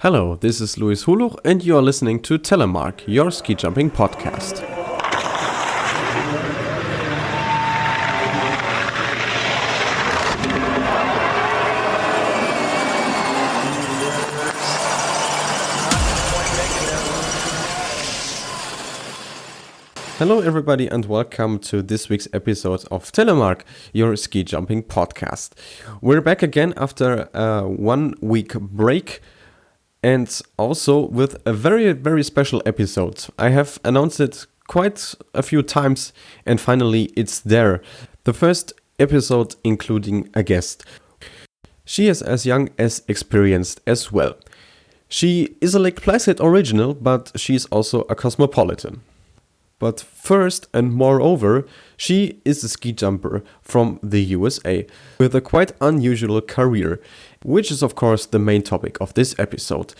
Hello, this is Luis Huluch and you are listening to Telemark, your ski jumping podcast. Hello everybody and welcome to this week's episode of Telemark, your ski jumping podcast. We're back again after a 1 week break. And also with a very, very special episode. I have announced it quite a few times and finally it's there. The first episode including a guest. She is as young as experienced as well. She is a Lake Placid original, but she's also a cosmopolitan. But first and moreover, she is a ski jumper from the USA with a quite unusual career, which is of course the main topic of this episode.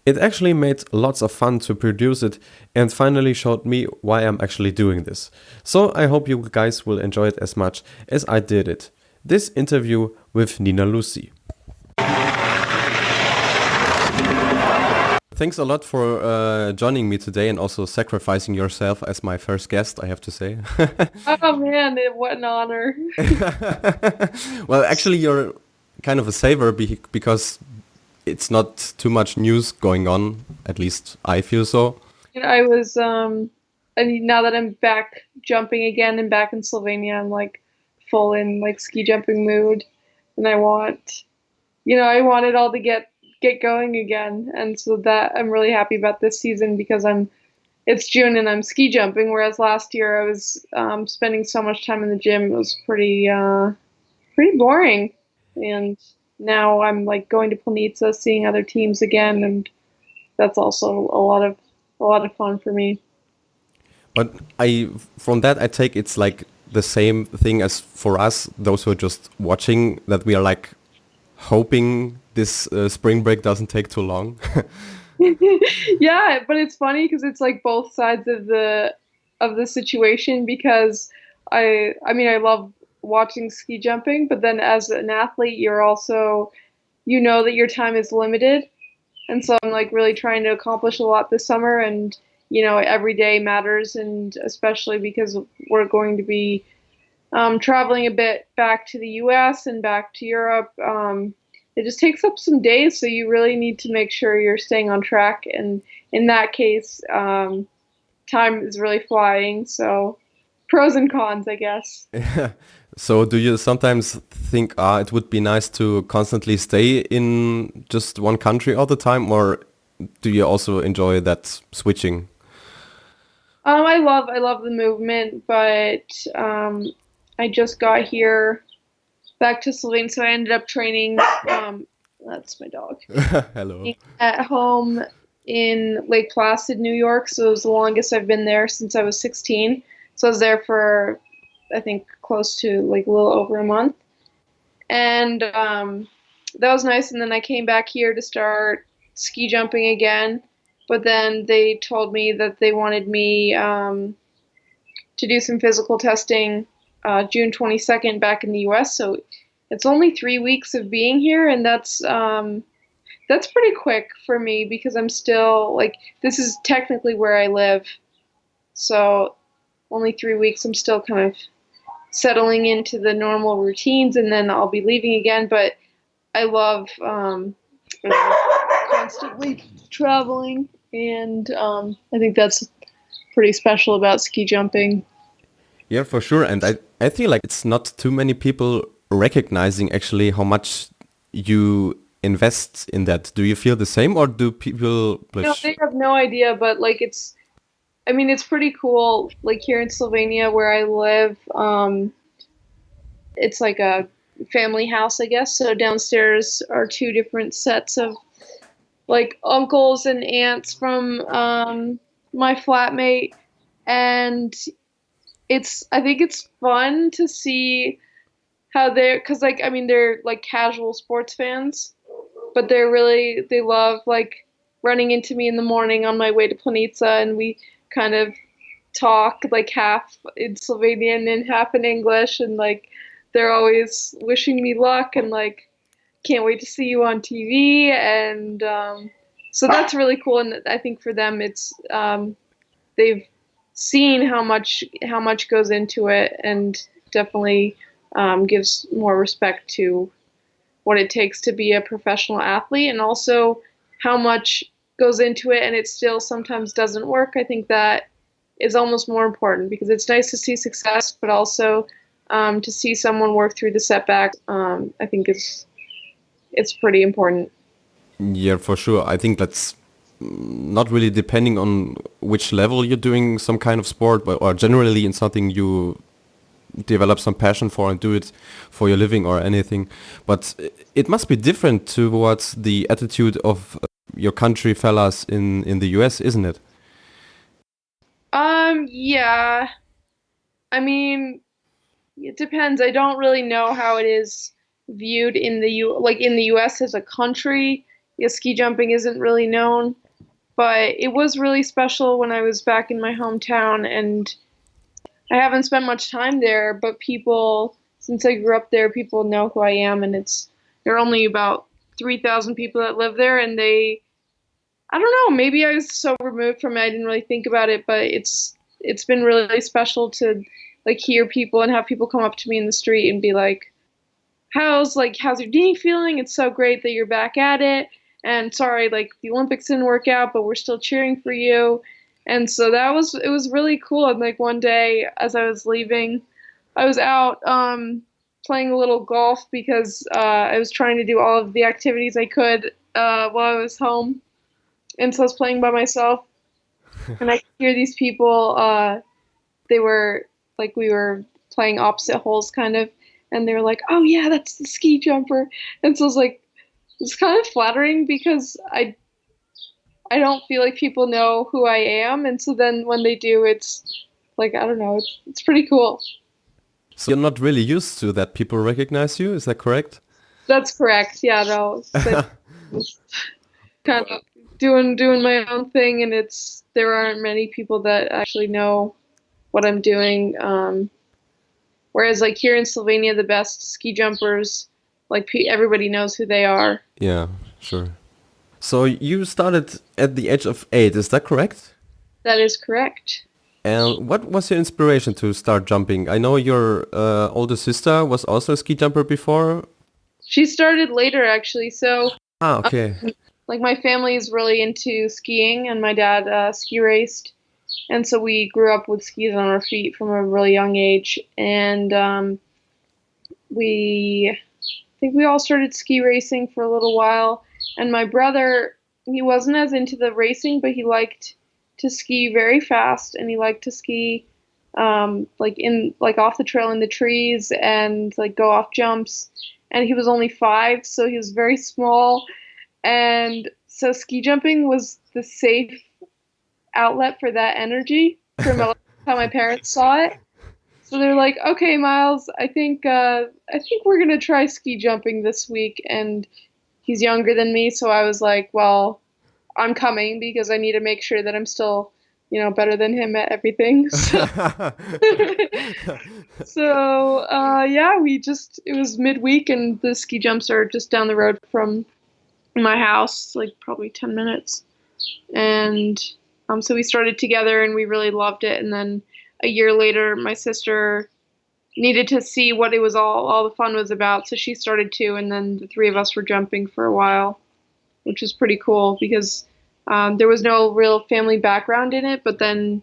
It actually made lots of fun to produce it and finally showed me why I'm actually doing this. So I hope you guys will enjoy it as much as I did it. This interview with Nina Lussi. Thanks a lot for joining me today and also sacrificing yourself as my first guest, I have to say. Oh man, what an honor. Well, actually, you're kind of a saver because it's not too much news going on, at least I feel so. I was, now that I'm back jumping again and back in Slovenia, I'm like full in like ski jumping mood. And I want it all to get going again. And so that I'm really happy about this season because it's June and I'm ski jumping, whereas last year I was spending so much time in the gym. It was pretty boring. And now I'm like going to Planica, seeing other teams again, and that's also a lot of fun for me. But from that I take it's like the same thing as for us, those who are just watching, that we are like hoping this spring break doesn't take too long. Yeah, but it's funny because it's like both sides of the situation, because I love watching ski jumping, but then as an athlete you're also, that your time is limited, and so I'm like really trying to accomplish a lot this summer, and every day matters, and especially because we're going to be traveling a bit back to the US and back to Europe. It just takes up some days, so you really need to make sure you're staying on track. And in that case, time is really flying. So pros and cons, I guess. So do you sometimes think it would be nice to constantly stay in just one country all the time, or do you also enjoy that switching? I love the movement, but I just got here back to Slovenia, so I ended up training. That's my dog. Hello. At home in Lake Placid, New York. So it was the longest I've been there since I was 16. So I was there for, I think, close to like a little over a month, and that was nice. And then I came back here to start ski jumping again. But then they told me that they wanted me to do some physical testing June 22nd back in the US. So it's only 3 weeks of being here, and that's pretty quick for me because I'm still like, this is technically where I live. So only 3 weeks, I'm still kind of settling into the normal routines, and then I'll be leaving again. But I love constantly traveling, and I think that's pretty special about ski jumping. Yeah, for sure. And I feel like it's not too many people recognizing actually how much you invest in that. Do you feel the same, or do people... No, they have no idea, but like it's pretty cool. Like here in Slovenia where I live, it's like a family house, I guess. So downstairs are two different sets of like uncles and aunts from my flatmate, and I think it's fun to see how because they're like casual sports fans, but they love like running into me in the morning on my way to Planica, and we kind of talk like half in Slovenian and half in English, and like they're always wishing me luck and like can't wait to see you on TV, and So that's really cool, and I think for them, it's they've seen how much goes into it, and definitely gives more respect to what it takes to be a professional athlete, and also how much goes into it, and it still sometimes doesn't work. I think that is almost more important because it's nice to see success, but also to see someone work through the setbacks. I think it's pretty important. Yeah, for sure. I think that's not really depending on which level you're doing some kind of sport, but or generally in something you develop some passion for and do it for your living or anything. But it must be different towards the attitude of your country fellas in the US, isn't it? Yeah. I mean, it depends. I don't really know how it is viewed in the US as a country. Yeah, ski jumping isn't really known, but it was really special when I was back in my hometown, and I haven't spent much time there, but people, since I grew up there, people know who I am, and there are only about 3,000 people that live there, and I don't know, maybe I was so removed from it, I didn't really think about it, but it's been really special to like hear people and have people come up to me in the street and be like, how's your knee feeling? It's so great that you're back at it. And sorry, like the Olympics didn't work out, but we're still cheering for you. And so it was really cool. And like one day as I was leaving, I was out playing a little golf because I was trying to do all of the activities I could while I was home. And so I was playing by myself, and I could hear these people. They were like we were playing opposite holes, kind of, and they were like, "Oh yeah, that's the ski jumper." And so I was like, it's kind of flattering because I don't feel like people know who I am, and so then when they do, it's like I don't know, it's pretty cool. So you're not really used to that people recognize you, is that correct? That's correct. Yeah, no, kind of doing my own thing, and there aren't many people that actually know what I'm doing. Whereas like here in Slovenia, the best ski jumpers, like everybody knows who they are. Yeah, sure. So you started at the age of 8, is that correct? That is correct. And what was your inspiration to start jumping? I know your older sister was also a ski jumper before. She started later actually. So Ah, okay. like my family is really into skiing, and my dad ski raced, and so we grew up with skis on our feet from a really young age, and we I think we all started ski racing for a little while. And my brother, he wasn't as into the racing, but he liked to ski very fast, and he liked to ski like off the trail in the trees and like go off jumps. And he was only 5, so he was very small. And so ski jumping was the safe outlet for that energy from how my parents saw it. So they're like, "Okay, Miles, I think we're gonna try ski jumping this week." And he's younger than me, so I was like, "Well, I'm coming because I need to make sure that I'm still, better than him at everything." So yeah, it was midweek, and the ski jumps are just down the road from my house, like probably 10 minutes. And so we started together, and we really loved it. And then a year later, my sister needed to see what it was all the fun was about, so she started too. And then the three of us were jumping for a while, which was pretty cool because there was no real family background in it, but then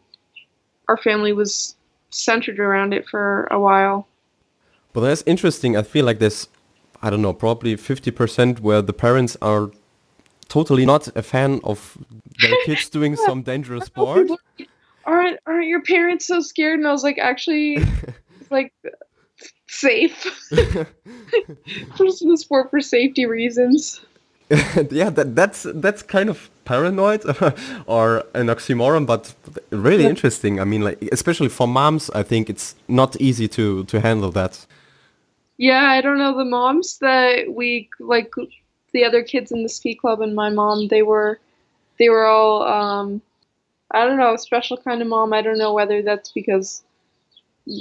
our family was centered around it for a while. Well, that's interesting. I feel like there's, I don't know, probably 50% where the parents are totally not a fan of their kids doing some dangerous sport. People aren't your parents so scared? And I was like, actually, it's like safe for the sport for safety reasons. Yeah, that's kind of paranoid or an oxymoron, but really Yeah. interesting. I mean, like especially for moms, I think it's not easy to handle that. Yeah, I don't know, the moms that we like, the other kids in the ski club and my mom, they were all I don't know, a special kind of mom. I don't know whether that's because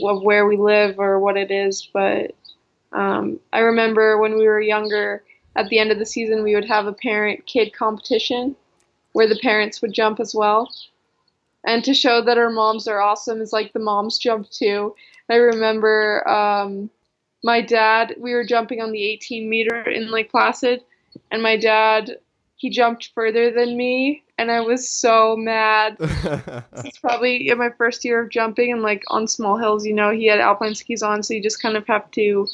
of where we live or what it is, but I remember when we were younger, at the end of the season, we would have a parent-kid competition, where the parents would jump as well. And to show that our moms are awesome is like the moms jump too. I remember my dad, we were jumping on the 18 meter in Lake Placid, and my dad, he jumped further than me, and I was so mad. This is probably in my first year of jumping, and like on small hills, he had alpine skis on, so you just kind of have to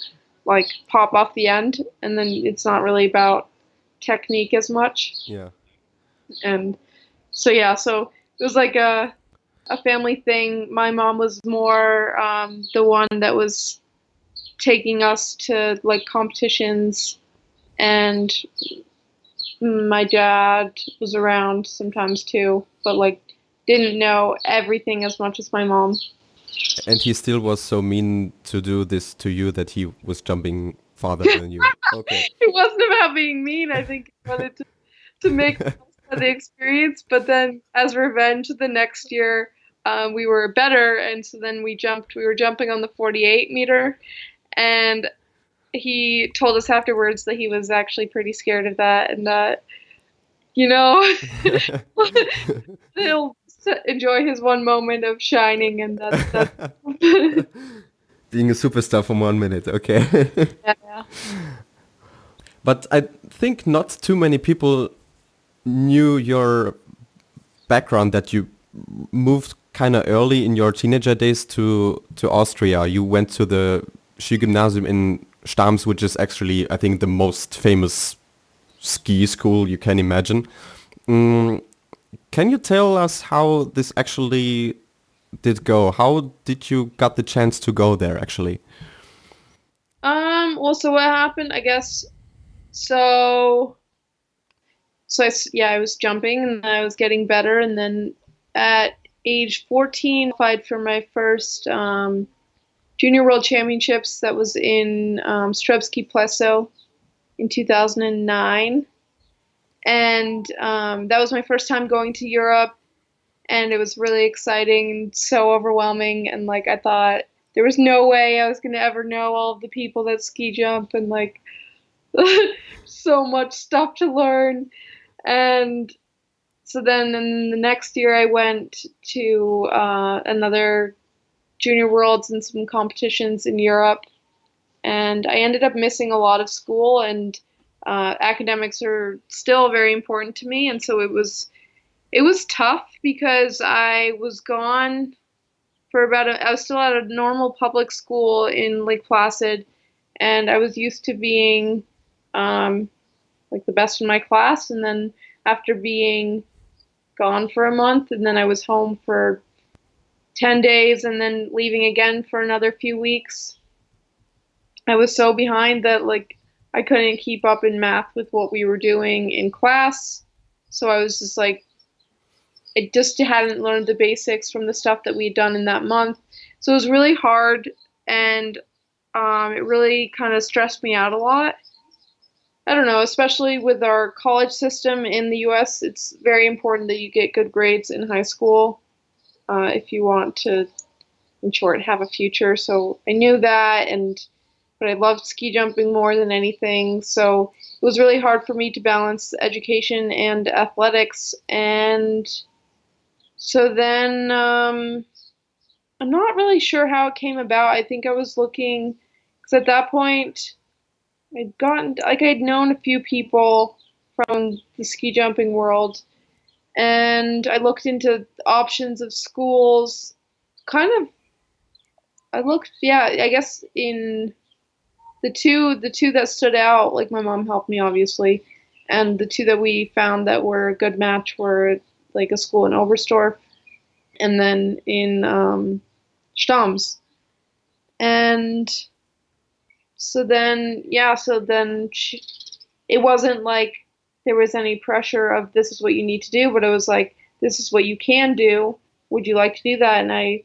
like pop off the end, and then it's not really about technique as much. Yeah. And so yeah, so it was like a family thing. My mom was more the one that was taking us to like competitions, and my dad was around sometimes too, but like didn't know everything as much as my mom. And he still was so mean to do this to you that he was jumping farther than you. Okay. It wasn't about being mean. I think he wanted to make the most of the experience. But then, as revenge, the next year we were better, and so then we jumped. We were jumping on the 48 meter, and he told us afterwards that he was actually pretty scared of that, and that he'll enjoy his one moment of shining, and that's Being a superstar for 1 minute, okay. yeah. But I think not too many people knew your background, that you moved kind of early in your teenager days to Austria. You went to the Skigymnasium in Stams, which is actually, I think, the most famous ski school you can imagine. Can you tell us how this actually did go? How did you got the chance to go there, actually? Well, so what happened? I guess so. I was jumping and I was getting better, and then at age 14, I applied for my first Junior World Championships. That was in Strebski Pleso in 2009, and that was my first time going to Europe, and it was really exciting and so overwhelming. And like I thought there was no way I was gonna ever know all of the people that ski jump, and like so much stuff to learn. And so then in the next year, I went to another Junior Worlds and some competitions in Europe. And I ended up missing a lot of school, and academics are still very important to me. And so it was tough because I was gone for I was still at a normal public school in Lake Placid, and I was used to being like the best in my class. And then after being gone for a month, and then I was home for 10 days and then leaving again for another few weeks, I was so behind that like I couldn't keep up in math with what we were doing in class. So I was just like, I just hadn't learned the basics from the stuff that we had done in that month. So it was really hard, and it really kind of stressed me out a lot. I don't know, especially with our college system in the US, it's very important that you get good grades in high school if you want to, in short, have a future. So I knew that, but I loved ski jumping more than anything. So it was really hard for me to balance education and athletics. And so then I'm not really sure how it came about. I think I was looking, because at that point, I'd known a few people from the ski jumping world, and I looked into options of schools. I guess in the two that stood out, like my mom helped me obviously, and the two that we found that were a good match were like a school in Oberstdorf and then in Stams. And it wasn't like there was any pressure of this is what you need to do, but it was like, this is what you can do. Would you like to do that? And I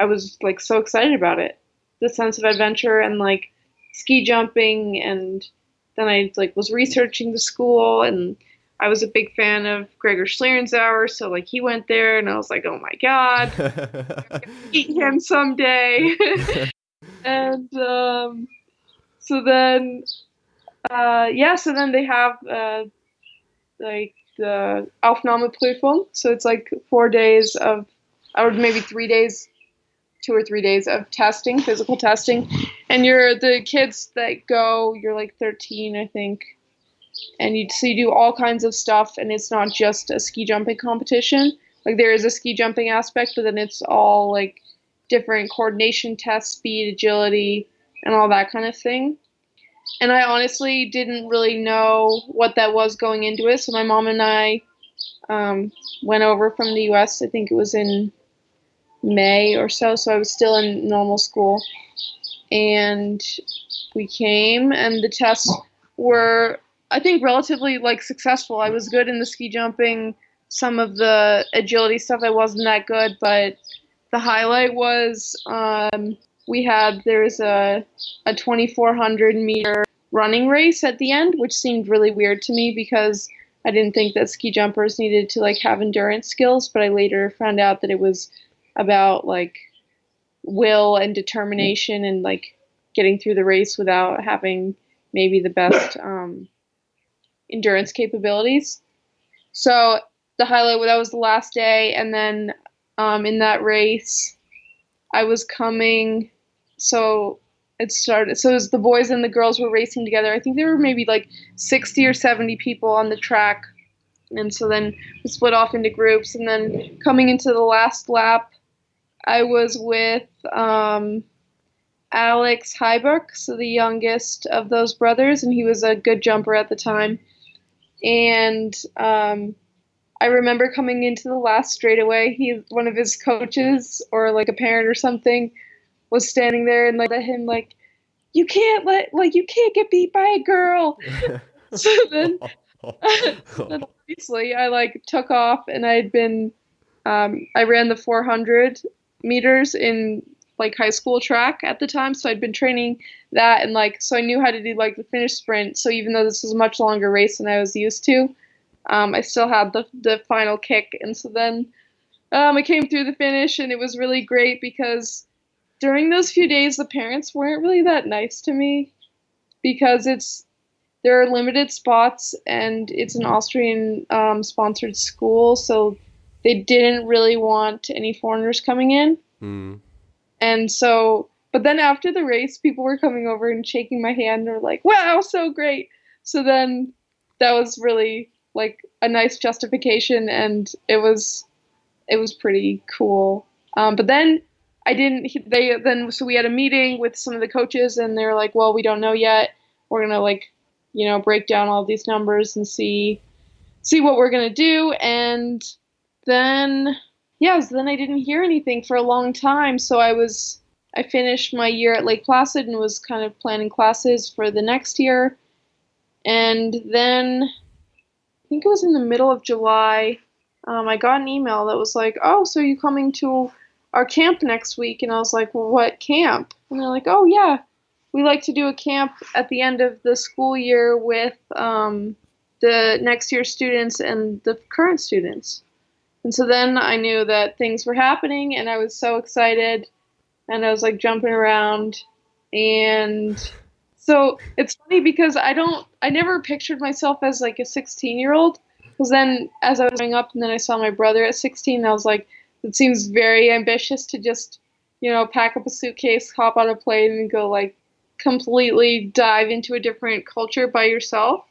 was like so excited about it, the sense of adventure and like ski jumping. And then I like was researching the school, and I was a big fan of Gregor Schlierenzauer, so like he went there, and I was like, oh my god, I'm gonna meet him someday. And so then they have like the Aufnahmeprüfung. So it's like 4 days of, or maybe 3 days, 2 or 3 days of testing, physical testing. And the kids that go, you're like 13, I think. And you do all kinds of stuff, and it's not just a ski jumping competition. Like there is a ski jumping aspect, but then it's all like different coordination tests, speed, agility, and all that kind of thing. And I honestly didn't really know what that was going into it. So my mom and I went over from the US. I think it was in May or so. So I was still in normal school. And we came, and the tests were, I think, relatively like successful. I was good in the ski jumping. Some of the agility stuff I wasn't that good, but the highlight was there's a 2,400 meter running race at the end, which seemed really weird to me because I didn't think that ski jumpers needed to like have endurance skills, but I later found out that it was about like will and determination and like getting through the race without having maybe the best endurance capabilities. So the highlight, that was the last day, and then in that race, I was coming. So it started. So as the boys and the girls were racing together, I think there were maybe like 60 or 70 people on the track, and so then we split off into groups. And then coming into the last lap, I was with Alex Heiberg, so the youngest of those brothers, and he was a good jumper at the time. And I remember coming into the last straightaway, one of his coaches or like a parent or something was standing there and like let him like, you can't get beat by a girl. So then obviously I like took off, and I ran the 400 meters in like high school track at the time. So I'd been training that, and like, so I knew how to do like the finish sprint. So even though this was a much longer race than I was used to, I still had the final kick. And so then I came through the finish, and it was really great because during those few days, the parents weren't really that nice to me because there are limited spots, and it's an Austrian sponsored school. So they didn't really want any foreigners coming in. Mm. And so, but then after the race, people were coming over and shaking my hand. And were like, wow, so great. So then that was really like a nice justification, and it was pretty cool. But then so we had a meeting with some of the coaches, and they were like, well, we don't know yet. We're going to like, break down all these numbers and see what we're going to do. And then, so then I didn't hear anything for a long time. So I finished my year at Lake Placid and was kind of planning classes for the next year. And then I think it was in the middle of July, I got an email that was like, oh, so you coming to our camp next week? And I was like, well, what camp? And they're like, oh, yeah, we like to do a camp at the end of the school year with the next year students and the current students. And so then I knew that things were happening, and I was so excited, and I was like jumping around. And so it's funny because I never pictured myself as like a 16-year-old. Because then as I was growing up, and then I saw my brother at 16, and I was like, it seems very ambitious to just, pack up a suitcase, hop on a plane, and go like completely dive into a different culture by yourself.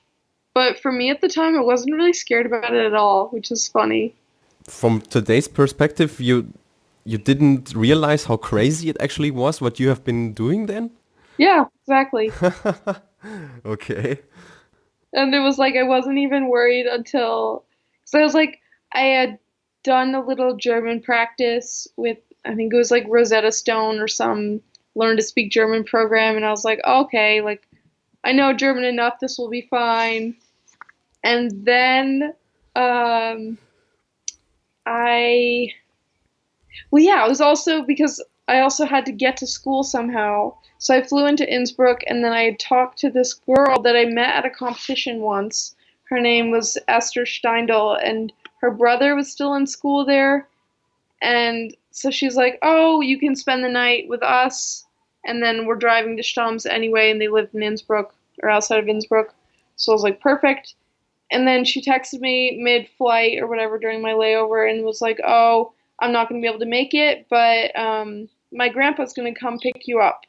But for me at the time, I wasn't really scared about it at all, which is funny. From today's perspective, you didn't realize how crazy it actually was, what you have been doing then? Yeah, exactly. Okay. And it was like I wasn't even worried until, so I was like, I had done a little German practice with, I think it was like Rosetta Stone or some learn to speak German program, and I was like, okay, like I know German enough, this will be fine. And then it was also because I also had to get to school somehow. So I flew into Innsbruck, and then I talked to this girl that I met at a competition once. Her name was Esther Steindl, and her brother was still in school there. And so she's like, oh, you can spend the night with us. And then we're driving to Stams anyway, and they lived in Innsbruck, or outside of Innsbruck. So I was like, perfect. And then she texted me mid-flight or whatever during my layover and was like, "Oh, I'm not going to be able to make it, but my grandpa's going to come pick you up."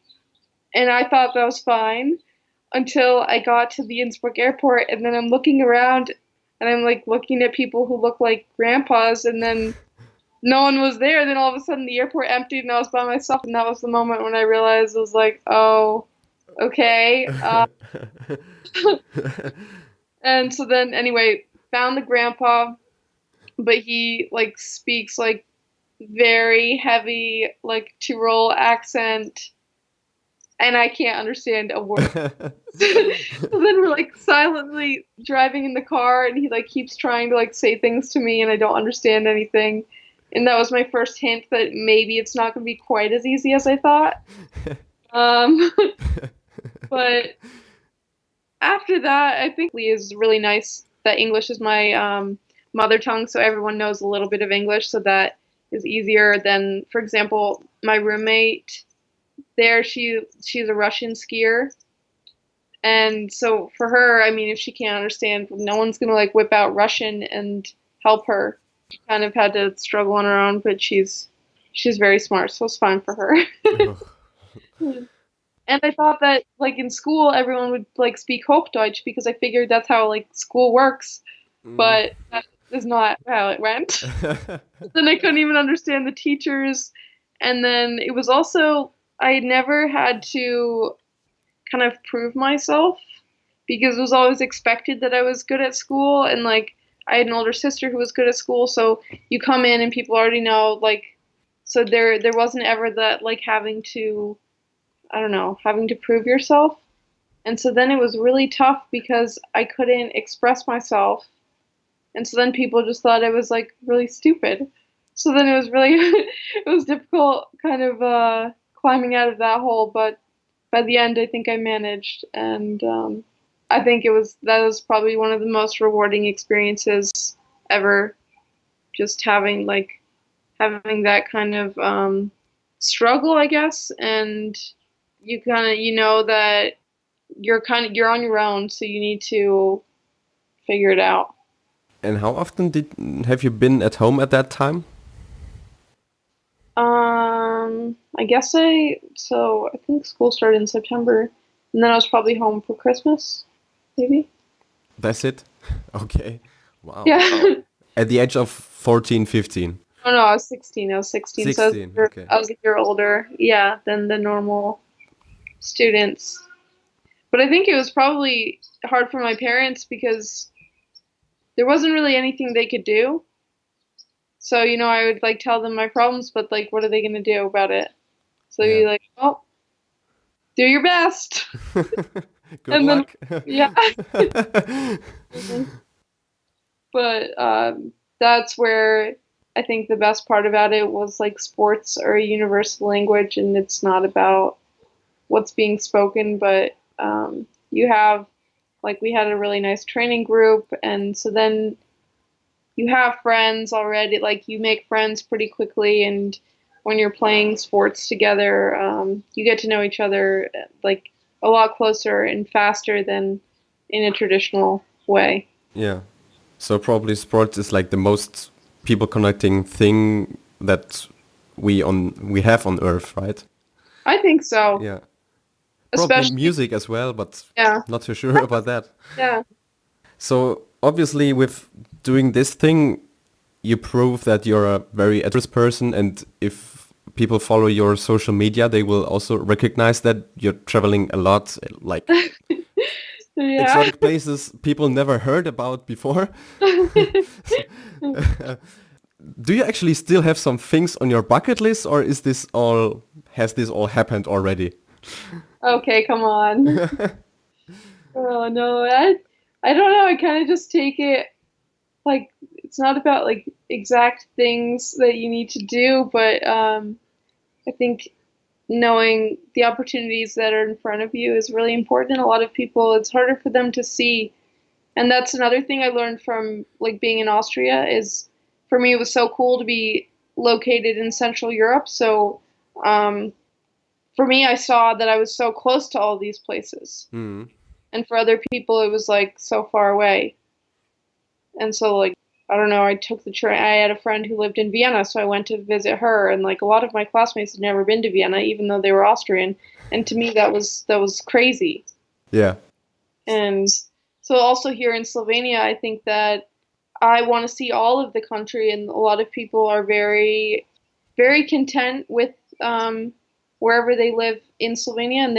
And I thought that was fine until I got to the Innsbruck airport, and then I'm looking around and I'm like looking at people who look like grandpas, and then no one was there. Then all of a sudden the airport emptied and I was by myself, and that was the moment when I realized I was like, "Oh, okay." And so then anyway, found the grandpa, but he like speaks like very heavy like Tyrol accent, and I can't understand a word. So then we're like silently driving in the car, and he like keeps trying to like say things to me, and I don't understand anything. And that was my first hint that maybe it's not going to be quite as easy as I thought. Um, but after that, I think Lee is really nice that English is my mother tongue, so everyone knows a little bit of English, so that is easier than, for example, my roommate there. She's a Russian skier, and so for her, I mean, if she can't understand, no one's gonna like whip out Russian and help her. She kind of had to struggle on her own, but she's very smart, so it's fine for her. And I thought that like in school everyone would like speak Hochdeutsch because I figured that's how like school works, Mm. but that is not how it went. Then I couldn't even understand the teachers, and then it was also I never had to kind of prove myself because it was always expected that I was good at school, and like I had an older sister who was good at school, so you come in and people already know like so there wasn't ever that like having to I don't know, having to prove yourself. And so then it was really tough because I couldn't express myself. And so then people just thought I was like really stupid. So then it was really it was difficult kind of climbing out of that hole, but by the end I think I managed, and I think that was probably one of the most rewarding experiences ever, just having that kind of struggle, I guess, and you kind of you know that you're on your own, so you need to figure it out. And how often did have you been at home at that time? I guess I think school started in September, and then I was probably home for Christmas, maybe. That's it? Okay. Wow. Yeah. At the age of 14, 15. Oh no, I was 16. I was 16, so 16, okay. I was a year older, yeah, than the normal students. But I think it was probably hard for my parents because there wasn't really anything they could do. So, I would like tell them my problems, but like, what are they going to do about it? So Yeah. you're like, oh, do your best. Good And then, luck. yeah. But that's where I think the best part about it was like sports are a universal language, and it's not about what's being spoken, but you have, like, we had a really nice training group, and so then you have friends already, like you make friends pretty quickly, and when you're playing sports together, you get to know each other like a lot closer and faster than in a traditional way. Yeah. So probably sports is like the most people connecting thing that we have on Earth, right? I think so, Yeah. Probably especially, music as well, but yeah, not too sure about that. yeah. So obviously with doing this thing, you prove that you're a very adventurous person, and if people follow your social media, they will also recognize that you're traveling a lot, like Yeah. exotic places people never heard about before. Do you actually still have some things on your bucket list, or has this all happened already? Okay, come on. Oh no, I don't know. I kind of just take it like it's not about like exact things that you need to do, but I think knowing the opportunities that are in front of you is really important. And a lot of people, it's harder for them to see. And that's another thing I learned from like being in Austria is for me it was so cool to be located in Central Europe. So um, for me, I saw that I was so close to all these places, Hmm. and for other people, it was like so far away. And so like I don't know, I took the train. I had a friend who lived in Vienna, so I went to visit her, and like a lot of my classmates had never been to Vienna, even though they were Austrian. And to me, that was crazy. Yeah. And so also here in Slovenia, I think that I want to see all of the country, and a lot of people are very, very content with wherever they live in Slovenia, and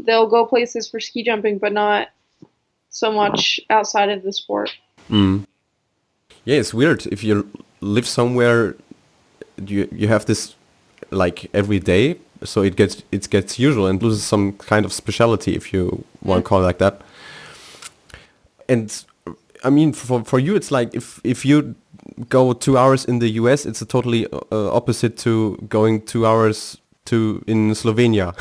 they'll go places for ski jumping, but not so much outside of the sport. Mm. Yeah, it's weird if you live somewhere, you have this like every day, so it gets usual and loses some kind of speciality, if you want to call it like that. And I mean, for you, it's like if you go 2 hours in the US, it's a totally opposite to going 2 hours to in Slovenia.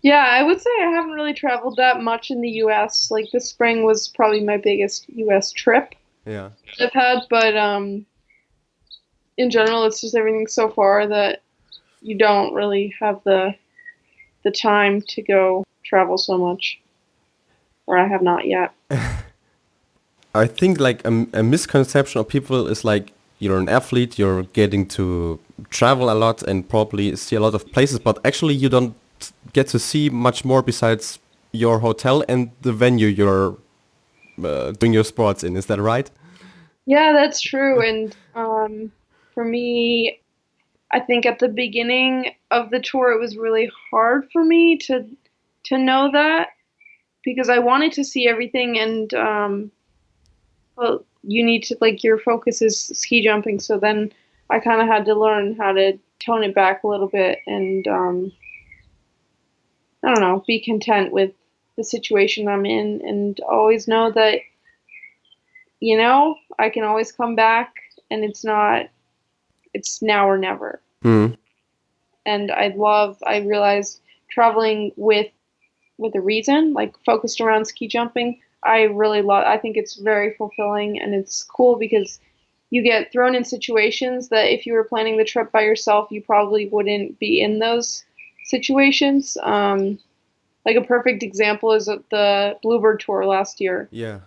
Yeah, I would say I haven't really traveled that much in the US. Like this spring was probably my biggest US trip Yeah. I've had, but in general, it's just everything so far that you don't really have the time to go travel so much, or I have not yet. I think like a misconception of people is like you're an athlete, you're getting to travel a lot and probably see a lot of places, but actually you don't get to see much more besides your hotel and the venue you're doing your sports in. Is that right? Yeah, that's true. And for me, I think at the beginning of the tour, it was really hard for me to know that because I wanted to see everything, and well, you need to like your focus is ski jumping. So then I kind of had to learn how to tone it back a little bit and I don't know, be content with the situation I'm in, and always know that I can always come back, and it's now or never. Mm. And I realized traveling with a reason, like focused around ski jumping, I think it's very fulfilling, and it's cool because you get thrown in situations that if you were planning the trip by yourself, you probably wouldn't be in those situations. Like a perfect example is the Bluebird tour last year. Yeah.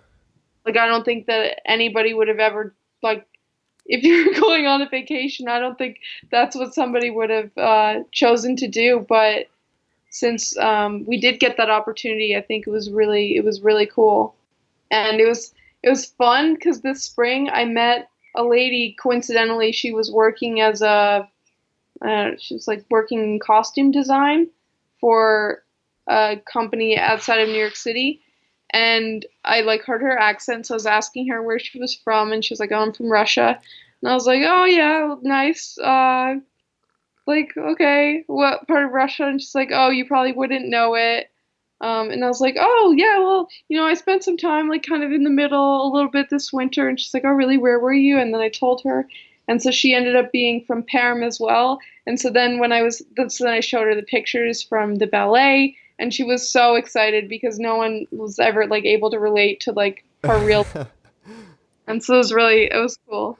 Like I don't think that anybody would have ever like if you're going on a vacation, I don't think that's what somebody would have chosen to do. But since we did get that opportunity, I think it was really cool, and it was fun because this spring I met a lady. Coincidentally, she was working as she was like working in costume design for a company outside of New York City. And I like heard her accent, so I was asking her where she was from, and she was like, "Oh, I'm from Russia." And I was like, "Oh yeah, nice. Like okay, what part of Russia?" And she's like, "Oh, you probably wouldn't know it." And I was like, "Oh yeah, well, I spent some time like kind of in the middle a little bit this winter." And she's like, "Oh really? Where were you?" And then I told her, and so she ended up being from Perm as well. And so then then I showed her the pictures from the ballet, and she was so excited because no one was ever like able to relate to like her real. And so it was cool.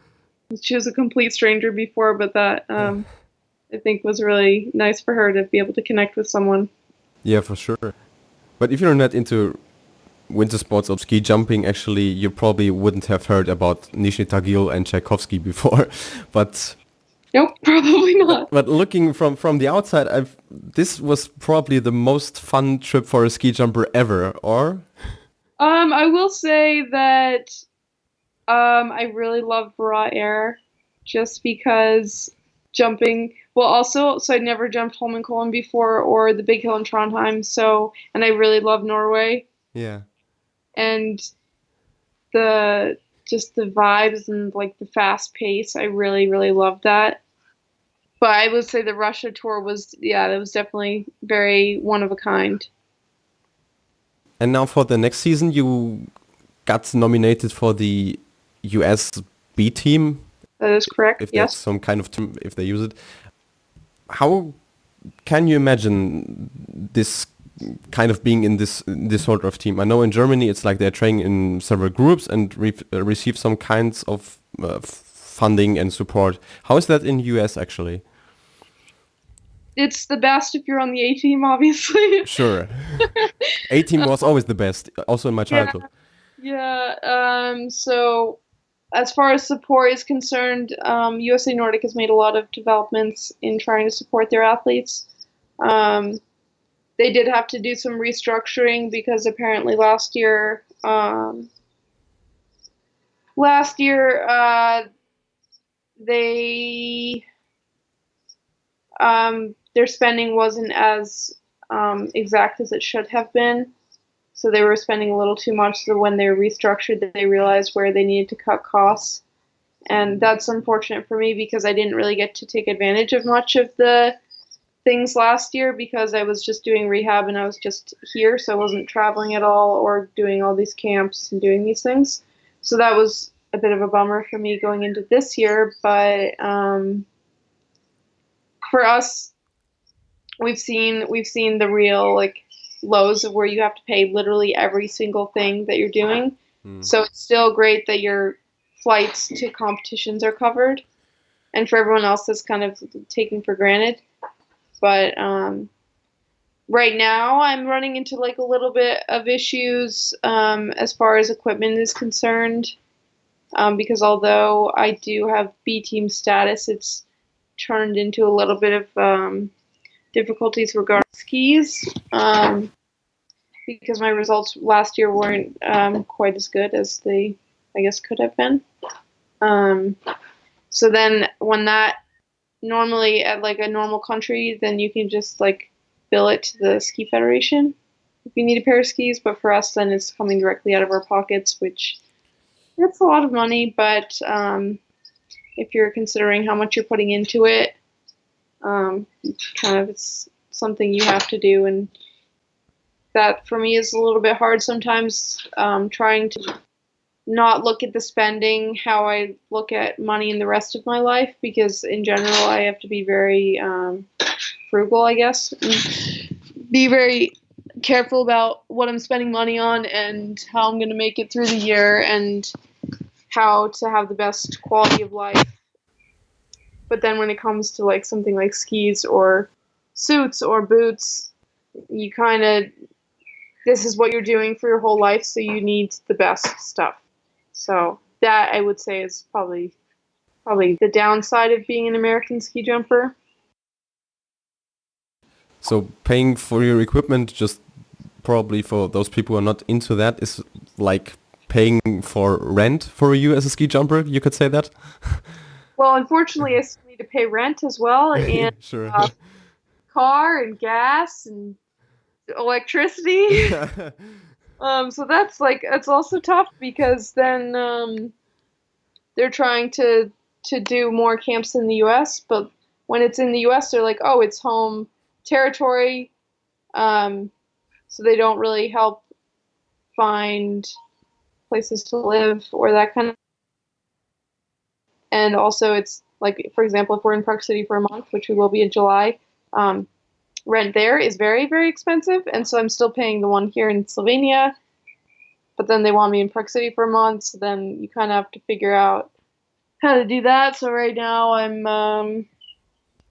She was a complete stranger before, but that I think was really nice for her to be able to connect with someone. Yeah, for sure. But if you're not into winter sports or ski jumping, actually, you probably wouldn't have heard about Nizhny Tagil and Tchaikovsky before. But Nope, probably not. but looking from the outside, this was probably the most fun trip for a ski jumper ever, or? I will say that I really love raw air just because jumping. Well, also, so I'd never jumped Holmenkollen before or the Big Hill in Trondheim. And I really love Norway, Yeah. and the just the vibes and like the fast pace. I really, really love that. But I would say the Russia tour that was definitely very one of a kind. And now for the next season, you got nominated for the US B team, That is correct. if that's Yes. some kind of term, if they use it. How can you imagine this kind of being in this sort of team? I know in Germany it's like they're training in several groups and receive some kinds of funding and support. How is that in US actually? It's the best if you're on the A team, obviously. Sure. A team was always the best, also in my Yeah. childhood. Yeah. So as far as support is concerned, USA Nordic has made a lot of developments in trying to support their athletes. Um, they did have to do some restructuring because apparently last year, they their spending wasn't as exact as it should have been. So they were spending a little too much. So when they restructured, they realized where they needed to cut costs. And that's unfortunate for me because I didn't really get to take advantage of much of the things last year because I was just doing rehab and I was just here. So I wasn't traveling at all or doing all these camps and doing these things. So that was a bit of a bummer for me going into this year. But for us, we've seen the real like lows of where you have to pay literally every single thing that you're doing. So it's still great that your flights to competitions are covered, and for everyone else that's kind of taken for granted. But right now I'm running into like a little bit of issues as far as equipment is concerned, because although I do have B team status, it's turned into a little bit of difficulties regarding skis, because my results last year weren't quite as good as they, I guess, could have been. So then when that normally at like a normal country, then you can just like bill it to the ski federation if you need a pair of skis. But for us, then it's coming directly out of our pockets, which it's a lot of money. But if you're considering how much you're putting into it, kind of it's something you have to do, and that for me is a little bit hard sometimes, trying to not look at the spending how I look at money in the rest of my life, because in general I have to be very frugal, I guess, and be very careful about what I'm spending money on and how I'm going to make it through the year and how to have the best quality of life. But then when it comes to like something like skis or suits or boots, you kind of, this is what you're doing for your whole life, so you need the best stuff. So that I would say is probably the downside of being an American ski jumper. So paying for your equipment, just probably for those people who are not into that, is like paying for rent for you as a ski jumper. You could say that. Well, unfortunately, I still need to pay rent as well, and Sure. car and gas and electricity. So that's like, it's also tough because then they're trying to do more camps in the U.S., but when it's in the U.S., they're like, oh, it's home territory, so they don't really help find places to live or that kind of. And also, it's like, for example, if we're in Park City for a month, which we will be in July, rent there is very, very expensive, and so I'm still paying the one here in Slovenia. But then they want me in Park City for a month, so then you kind of have to figure out how to do that. So right now I'm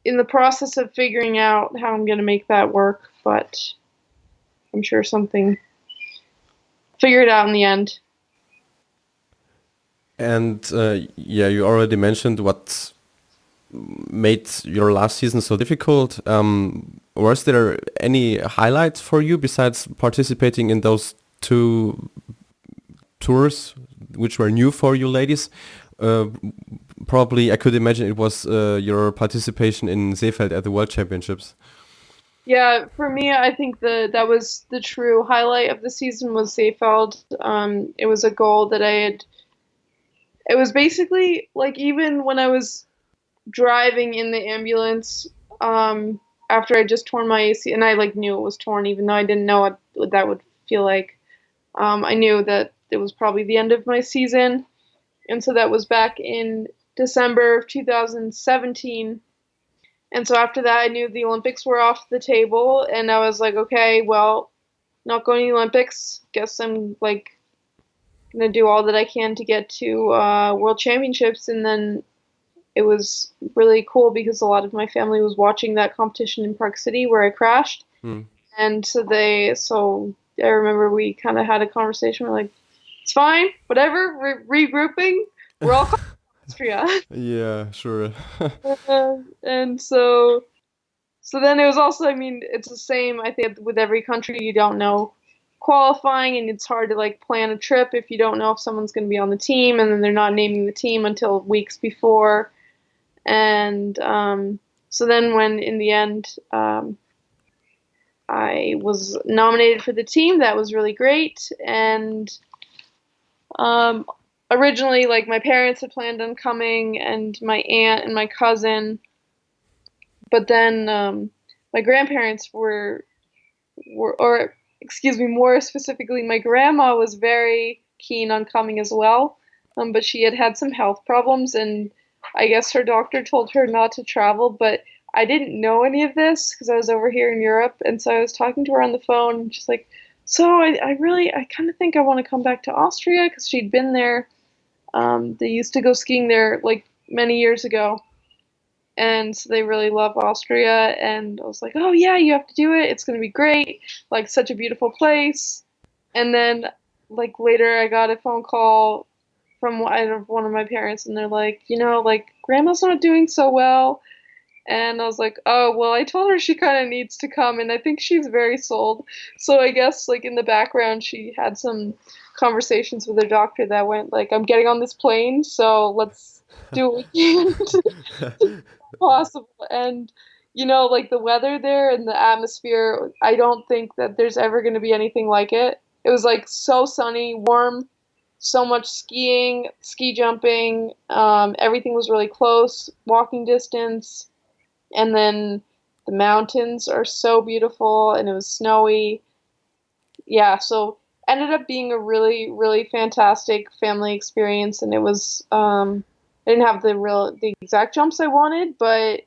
in the process of figuring out how I'm going to make that work, but I'm sure something figure it out in the end. And yeah, you already mentioned what made your last season so difficult. Was there any highlights for you besides participating in those two tours, which were new for you ladies? Probably, I could imagine it was your participation in Seefeld at the World Championships. Yeah, for me, I think that was the true highlight of the season was Seefeld. It was a goal that I had. It was basically like, even when I was driving in the ambulance, after I just torn my AC, and I like knew it was torn, even though I didn't know what that would feel like. I knew that it was probably the end of my season, and so that was back in December of 2017. And so after that, I knew the Olympics were off the table, and I was like, okay, well, not going to the Olympics. Guess I'm like gonna do all that I can to get to World Championships. And then it was really cool because a lot of my family was watching that competition in Park City where I crashed. And so I remember we kind of had a conversation. We're like, it's fine, whatever. Regrouping. We're all coming to Austria. Yeah, sure. And so then it was also, I mean, it's the same, I think, with every country. You don't know qualifying, and it's hard to like plan a trip if you don't know if someone's going to be on the team, and then they're not naming the team until weeks before. And so then when in the end I was nominated for the team, that was really great. And um, originally, like my parents had planned on coming, and my aunt and my cousin, but then my grandparents or excuse me, more specifically, my grandma was very keen on coming as well, but she had had some health problems, and I guess her doctor told her not to travel. But I didn't know any of this because I was over here in Europe, and so I was talking to her on the phone, and she's like, "So I kind of think I want to come back to Austria because she'd been there. They used to go skiing there like many years ago." And so they really love Austria, and I was like, "Oh yeah, you have to do it. It's gonna be great. Like such a beautiful place." And then like later, I got a phone call from one of my parents, and they're like, like grandma's not doing so well. And I was like, "Oh well, I told her she kind of needs to come, and I think she's very sold." So I guess like in the background, she had some conversations with her doctor that went like, "I'm getting on this plane, so let's do what we can." Possible. And like the weather there and the atmosphere, I don't think that there's ever going to be anything like it. It was like so sunny, warm, so much skiing, ski jumping. Everything was really close, walking distance. And then the mountains are so beautiful, and it was snowy. Yeah, so ended up being a really, really fantastic family experience. And it was I didn't have the exact jumps I wanted, but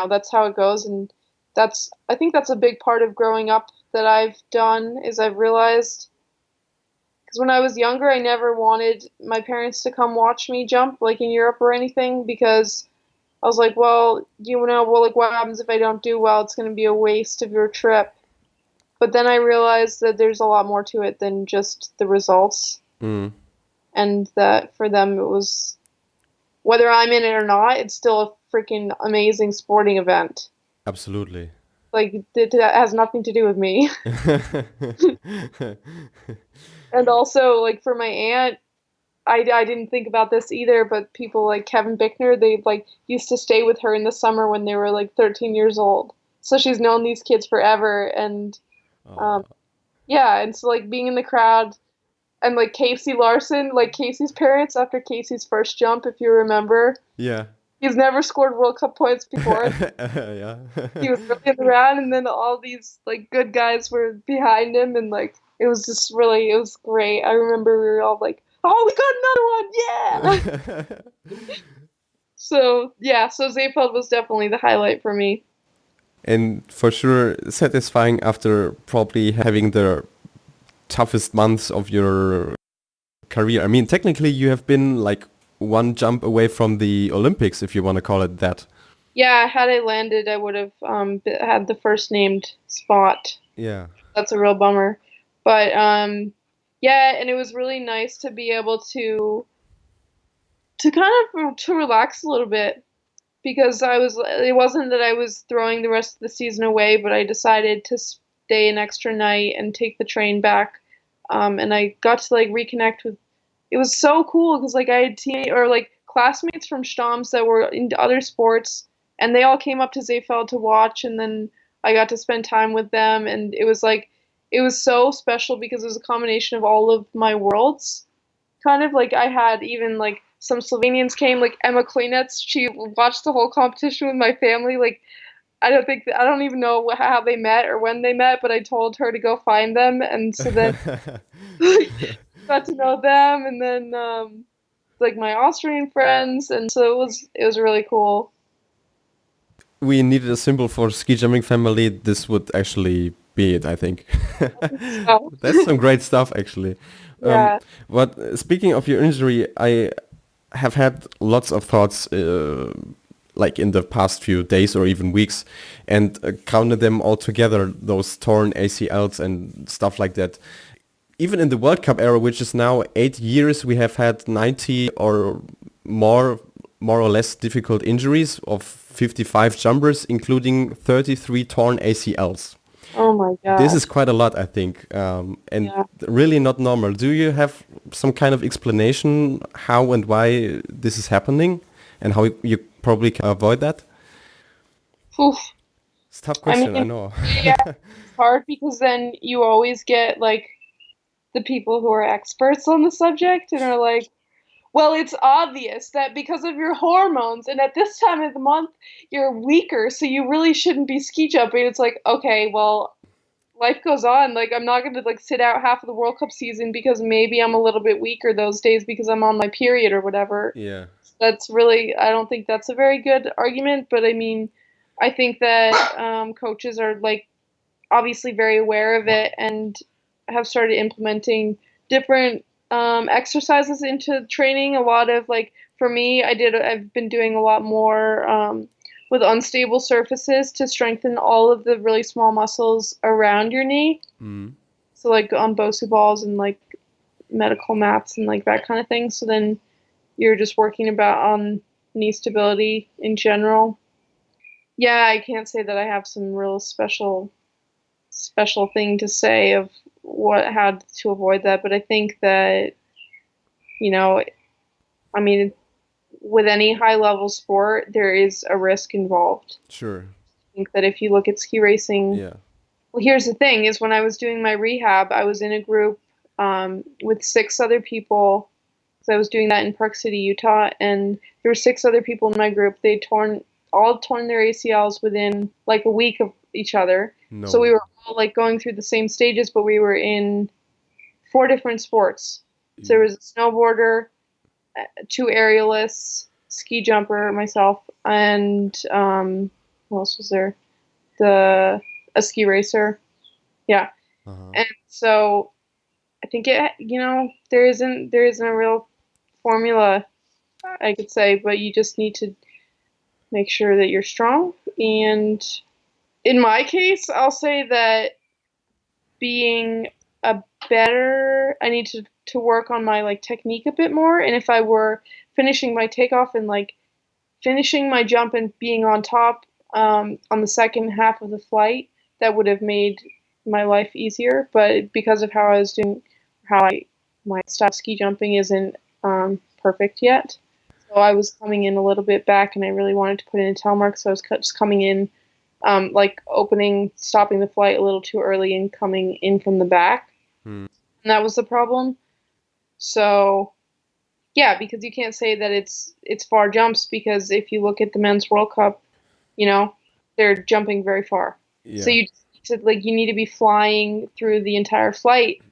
that's how it goes. And I think that's a big part of growing up that I've done, is I've realized, because when I was younger, I never wanted my parents to come watch me jump like in Europe or anything, because I was like, well, like what happens if I don't do well? It's going to be a waste of your trip. But then I realized that there's a lot more to it than just the results, Mm, and that for them it was, whether I'm in it or not, it's still a freaking amazing sporting event. absolutely. Like that has nothing to do with me. And also, like for my aunt, I didn't think about this either, but people like Kevin Bickner, they like used to stay with her in the summer when they were like 13 years old. So she's known these kids forever, and Oh, um, yeah, and so like being in the crowd, and like Casey Larson, like Casey's parents, after Casey's first jump, if you remember, yeah. he's never scored World Cup points before. Yeah. He was really around, and then all these like good guys were behind him, and like it was great. I remember we were all like, "Oh, we got another one, yeah!" So yeah, so Zayfeld was definitely the highlight for me. And for sure satisfying after probably having the toughest months of your career. I mean, technically you have been like one jump away from the Olympics, if you want to call it that. Yeah, had I landed, I would have had the first named spot. Yeah. That's a real bummer, but yeah, and it was really nice to be able to kind of to relax a little bit, because it wasn't that I was throwing the rest of the season away, but I decided to stay an extra night and take the train back. And I got to like reconnect with, it was so cool because like I had or like classmates from Stams that were into other sports, and they all came up to Zayfeld to watch, and then I got to spend time with them, and it was so special because it was a combination of all of my worlds. Kind of like I had even like some Slovenians came, like Emma Klinetz. She watched the whole competition with my family. Like I don't even know how they met or when they met, but I told her to go find them, and so then got to know them, and then like my Austrian friends, and so it was really cool. We needed a symbol for ski jumping family. This would actually be it, I think. So That's some great stuff, actually. Um, yeah, but speaking of your injury, I have had lots of thoughts, like in the past few days or even weeks, and counted them all together, those torn ACLs and stuff like that. even in the World Cup era, which is now 8 years, we have had 90 or more or less difficult injuries of 55 jumpers, including 33 torn ACLs. Oh my God. This is quite a lot, I think, and Yeah. really not normal. Do you have some kind of explanation how and why this is happening, and how you probably can avoid that? Oof. It's a tough I question, I mean, know. yeah, it's hard because then you always get like the people who are experts on the subject and are like, well, it's obvious that because of your hormones and at this time of the month you're weaker, so you really shouldn't be ski jumping. It's like, okay, well, life goes on. Like, I'm not going to like sit out half of the World Cup season because maybe I'm a little bit weaker those days because I'm on my period or whatever. Yeah. That's really, I don't think that's a very good argument, but I mean, I think that coaches are like obviously very aware of it and have started implementing different exercises into training. A lot of like for me, I've been doing a lot more with unstable surfaces to strengthen all of the really small muscles around your knee. Mm. So like on Bosu balls and like medical mats and like that kind of thing. So then you're just working about on knee stability in general. Yeah, I can't say that I have some real special thing to say of how to avoid that, but I think that, you know, I mean, with any high level sport, there is a risk involved. Sure. I think that if you look at ski racing, Yeah. well, here's the thing: is when I was doing my rehab, I was in a group with 6 other people. So I was doing that in Park City, Utah, and there were 6 other people in my group. They all torn their ACLs within like a week of each other. No So we way. were all like going through the same stages, but we were in 4 different sports. So there was a snowboarder, 2 aerialists, ski jumper, myself, and who else was there? A ski racer. Yeah. Uh-huh. And so I think there isn't a real formula, I could say, but you just need to make sure that you're strong. And in my case, I'll say that being I need to work on my like technique a bit more. And if I were finishing my takeoff and like finishing my jump and being on top on the second half of the flight, that would have made my life easier. But because of how I was doing, my style of ski jumping isn't perfect yet. So I was coming in a little bit back, and I really wanted to put in a telemark. So I was just coming in, like stopping the flight a little too early and coming in from the back. Hmm. And that was the problem. So yeah, because you can't say that it's far jumps, because if you look at the men's World Cup, they're jumping very far. Yeah. So you need to be flying through the entire flight,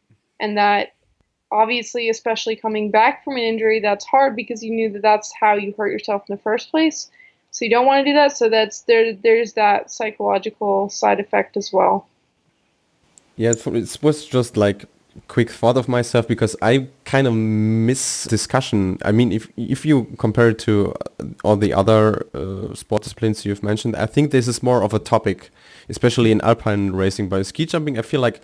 and that obviously, especially coming back from an injury, that's hard because you knew that that's how you hurt yourself in the first place. So you don't want to do that. So there's that psychological side effect as well. Yeah, it was just like quick thought of myself because I kind of miss discussion. I mean, if you compare it to all the other sport disciplines you've mentioned, I think this is more of a topic, especially in alpine racing. By ski jumping, I feel like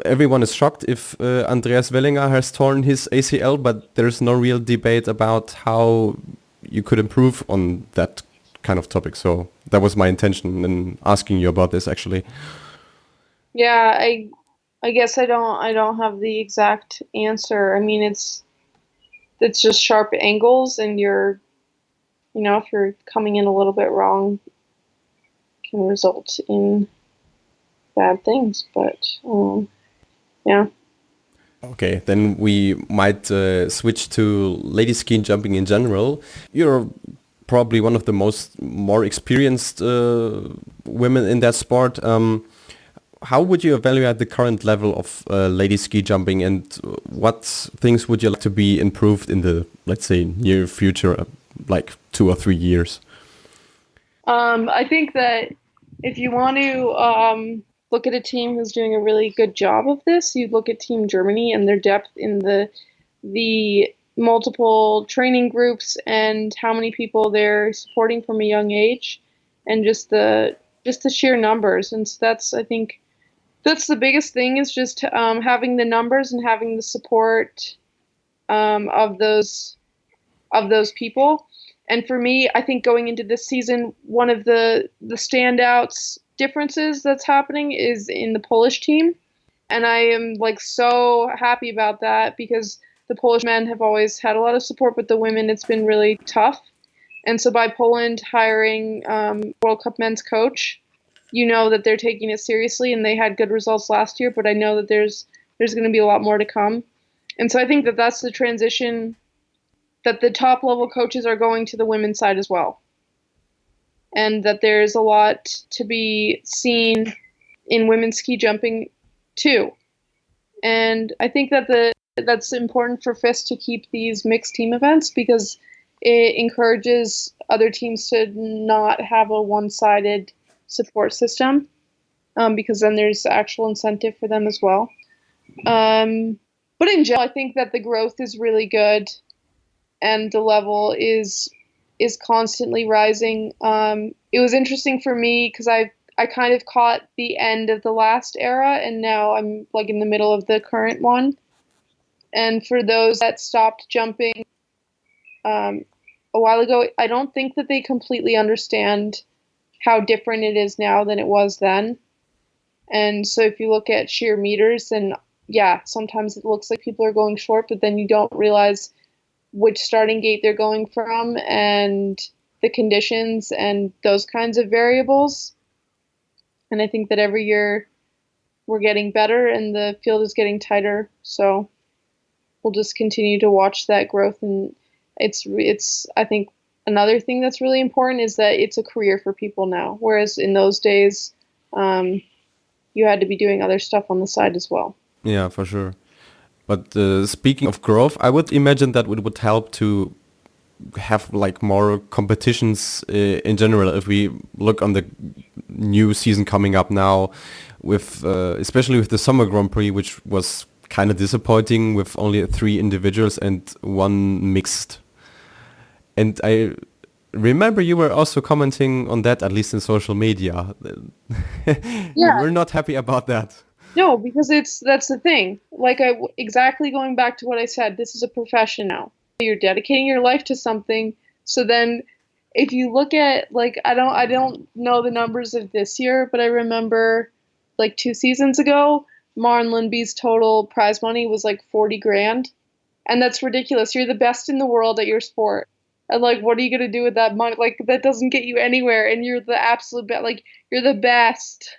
everyone is shocked if Andreas Wellinger has torn his ACL, but there's no real debate about how you could improve on that kind of topic. So that was my intention in asking you about this, actually. Yeah, I guess I don't have the exact answer. I mean, it's just sharp angles, and if you're coming in a little bit wrong, can result in bad things. But yeah. Okay, then we might switch to lady ski jumping in general. You're probably one of the more experienced women in that sport. How would you evaluate the current level of lady ski jumping, and what things would you like to be improved in the, let's say, near future, like 2 or 3 years? I think that if you want to look at a team who's doing a really good job of this, you look at Team Germany and their depth in the multiple training groups and how many people they're supporting from a young age, and just the sheer numbers. And so that's, I think, That's the biggest thing, is just having the numbers and having the support of those people. And for me, I think going into this season, one of the standouts differences that's happening is in the Polish team. And I am like so happy about that, because the Polish men have always had a lot of support, but the women, it's been really tough. And so by Poland hiring World Cup men's coach, you know that they're taking it seriously, and they had good results last year, but I know that there's going to be a lot more to come. And so I think that that's the transition, that the top level coaches are going to the women's side as well. And that there's a lot to be seen in women's ski jumping too. And I think that that's important for FIS to keep these mixed team events, because it encourages other teams to not have a one-sided support system, because then there's actual incentive for them as well. But in general, I think that the growth is really good, and the level is constantly rising. It was interesting for me because I kind of caught the end of the last era, and now I'm like in the middle of the current one. And for those that stopped jumping a while ago, I don't think that they completely understand how different it is now than it was then. And so if you look at sheer meters, then yeah, sometimes it looks like people are going short, but then you don't realize which starting gate they're going from and the conditions and those kinds of variables. And I think that every year we're getting better and the field is getting tighter. So we'll just continue to watch that growth. And it's I think another thing that's really important is that it's a career for people now. Whereas in those days, you had to be doing other stuff on the side as well. Yeah, for sure. But speaking of growth, I would imagine that it would help to have like more competitions in general. If we look on the new season coming up now, with especially with the Summer Grand Prix, which was kind of disappointing with only 3 individuals and 1 mixed. And I remember you were also commenting on that, at least in social media. You were not happy about that. No, because that's the thing. Like exactly going back to what I said, this is a profession now. You're dedicating your life to something. So then if you look at like I don't know the numbers of this year, but I remember like 2 seasons ago, Maren Lundby's total prize money was like 40 grand. And that's ridiculous. You're the best in the world at your sport. And like what are you going to do with that money? Like that doesn't get you anywhere, and you're the absolute best. Like you're the best.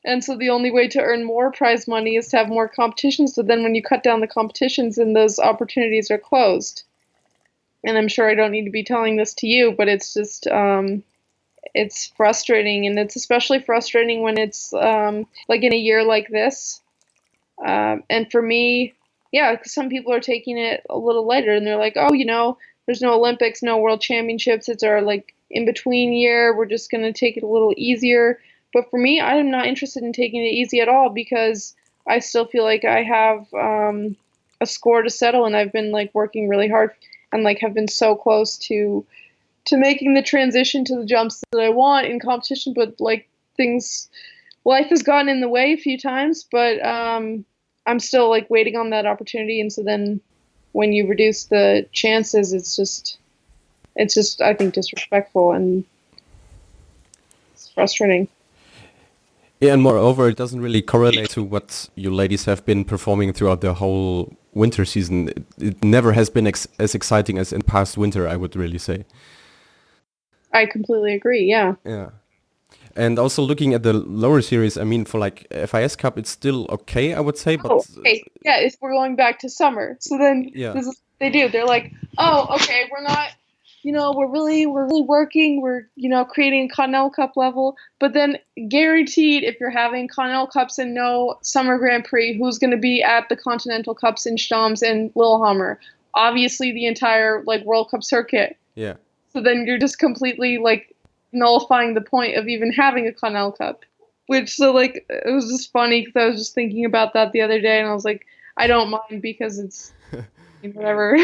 And so the only way to earn more prize money is to have more competitions. So then when you cut down the competitions, then those opportunities are closed. And I'm sure I don't need to be telling this to you, but it's just, it's frustrating. And it's especially frustrating when it's like in a year like this. And for me, yeah, because some people are taking it a little lighter and they're like, oh, there's no Olympics, no World Championships. It's our like in between year. We're just going to take it a little easier. But for me, I am not interested in taking it easy at all, because I still feel like I have a score to settle, and I've been like working really hard and like have been so close to making the transition to the jumps that I want in competition. But like life has gotten in the way a few times, but I'm still like waiting on that opportunity. And so then when you reduce the chances, it's just I think disrespectful, and it's frustrating. Yeah, and moreover, it doesn't really correlate to what you ladies have been performing throughout the whole winter season. It never has been as exciting as in past winter, I would really say. I completely agree, yeah. Yeah. And also looking at the lower series, I mean, for like FIS Cup, it's still okay, I would say. But okay. Yeah, if we're going back to summer. So then this is what they do. They're like, oh, okay, we're not, we're really working. We're, creating a Continental Cup level. But then guaranteed, if you're having Continental Cups and no Summer Grand Prix, who's going to be at the Continental Cups in Stams and Lillehammer? Obviously, the entire like World Cup circuit. Yeah. So then you're just completely like nullifying the point of even having a Continental Cup. Which, so like, it was just funny because I was just thinking about that the other day, and I was like, I don't mind because it's whatever.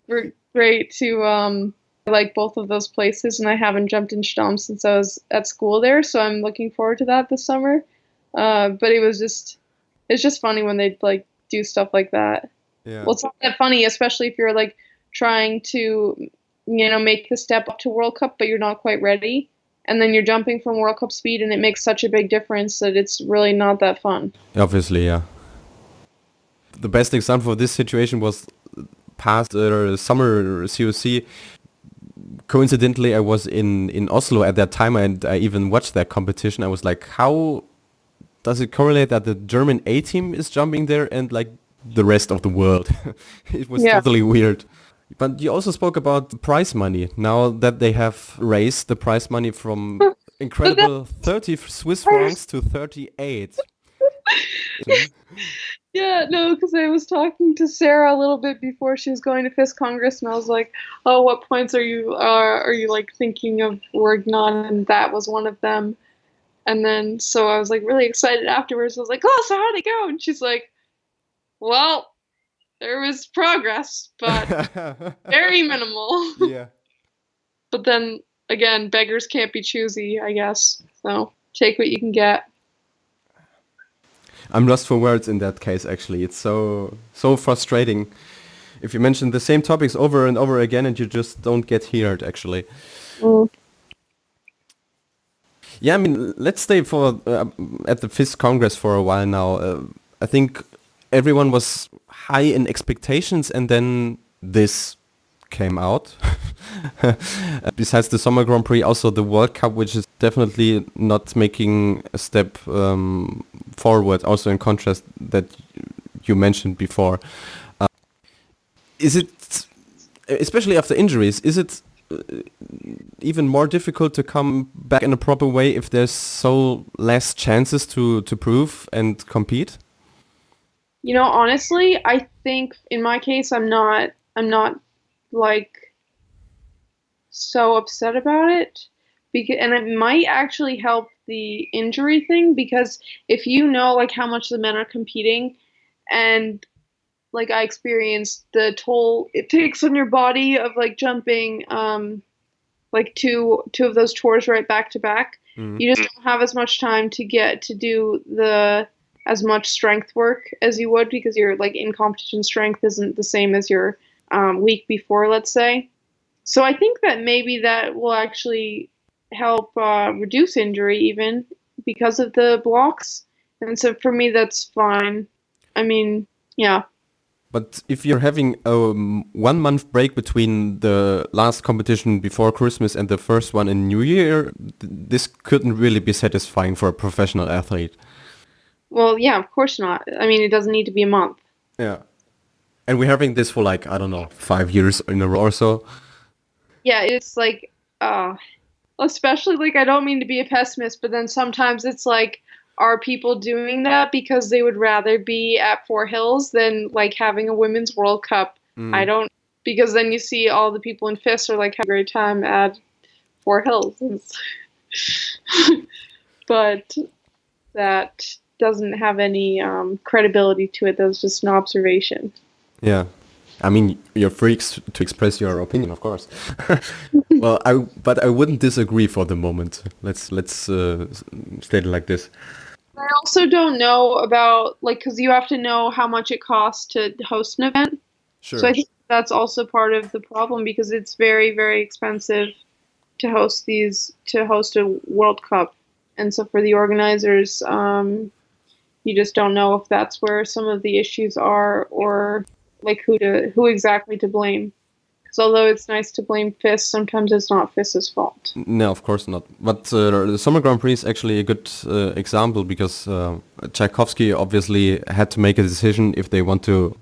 We're great to like both of those places, and I haven't jumped in Stam since I was at school there, so I'm looking forward to that this summer. But it's just funny when they like do stuff like that. Yeah. Well, it's not that funny, especially if you're like trying to, make the step up to World Cup, but you're not quite ready. And then you're jumping from World Cup speed, and it makes such a big difference that it's really not that fun. Obviously, yeah. The best example of this situation was past summer COC. Coincidentally, I was in Oslo at that time, and I even watched that competition. I was like, how does it correlate that the German A team is jumping there and like the rest of the world? It was totally weird. But you also spoke about the prize money. Now that they have raised the prize money from incredible 30 Swiss francs to 38. Yeah, no, because I was talking to Sarah a little bit before she was going to FIS Congress, and I was like, "Oh, what points are you like thinking of working on?" And that was one of them. And then so I was like really excited afterwards. I was like, "Oh, so how'd it go?" And she's like, "Well, there was progress, but very minimal." Yeah. But then again, beggars can't be choosy, I guess. So take what you can get. I'm lost for words in that case, actually. It's so frustrating if you mention the same topics over and over again and you just don't get heard, actually. Mm. Yeah, I mean, let's stay for at the FIS Congress for a while now. I think everyone was high in expectations, and then this came out. Besides the Summer Grand Prix, also the World Cup, which is definitely not making a step forward, also in contrast that you mentioned before. Is it, especially after injuries, is it even more difficult to come back in a proper way if there's so less chances to prove and compete? Honestly, I think in my case, I'm not like so upset about it, and it might actually help the injury thing, because if you know like how much the men are competing, and like I experienced the toll it takes on your body of like jumping like two of those tours right back to back. You just don't have as much time to get to do as much strength work as you would, because your like in competition strength isn't the same as your week before, let's say. So I think that maybe that will actually help reduce injury even because of the blocks. And so for me, that's fine. I mean, yeah. But if you're having a 1 month break between the last competition before Christmas and the first one in New Year, this couldn't really be satisfying for a professional athlete. Well, yeah, of course not. I mean, it doesn't need to be a month. Yeah. And we're having this for like, I don't know, 5 years in a row or so. Yeah, it's like, especially like, I don't mean to be a pessimist, but then sometimes it's like, are people doing that because they would rather be at Four Hills than like having a Women's World Cup? I don't, because then you see all the people in FIS are like having a great time at Four Hills. But that doesn't have any credibility to it. That was just an observation. Yeah. I mean, you're free to express your opinion, of course. Well, but I wouldn't disagree for the moment. Let's state it like this. I also don't know about, like, because you have to know how much it costs to host an event. Sure. So I think that's also part of the problem, because it's very, very expensive to host a World Cup. And so for the organizers, you just don't know if that's where some of the issues are, or like who exactly to blame. Because although it's nice to blame FIS, sometimes it's not FIS's fault. No, of course not. But the Summer Grand Prix is actually a good example, because Tchaikovsky obviously had to make a decision if they want to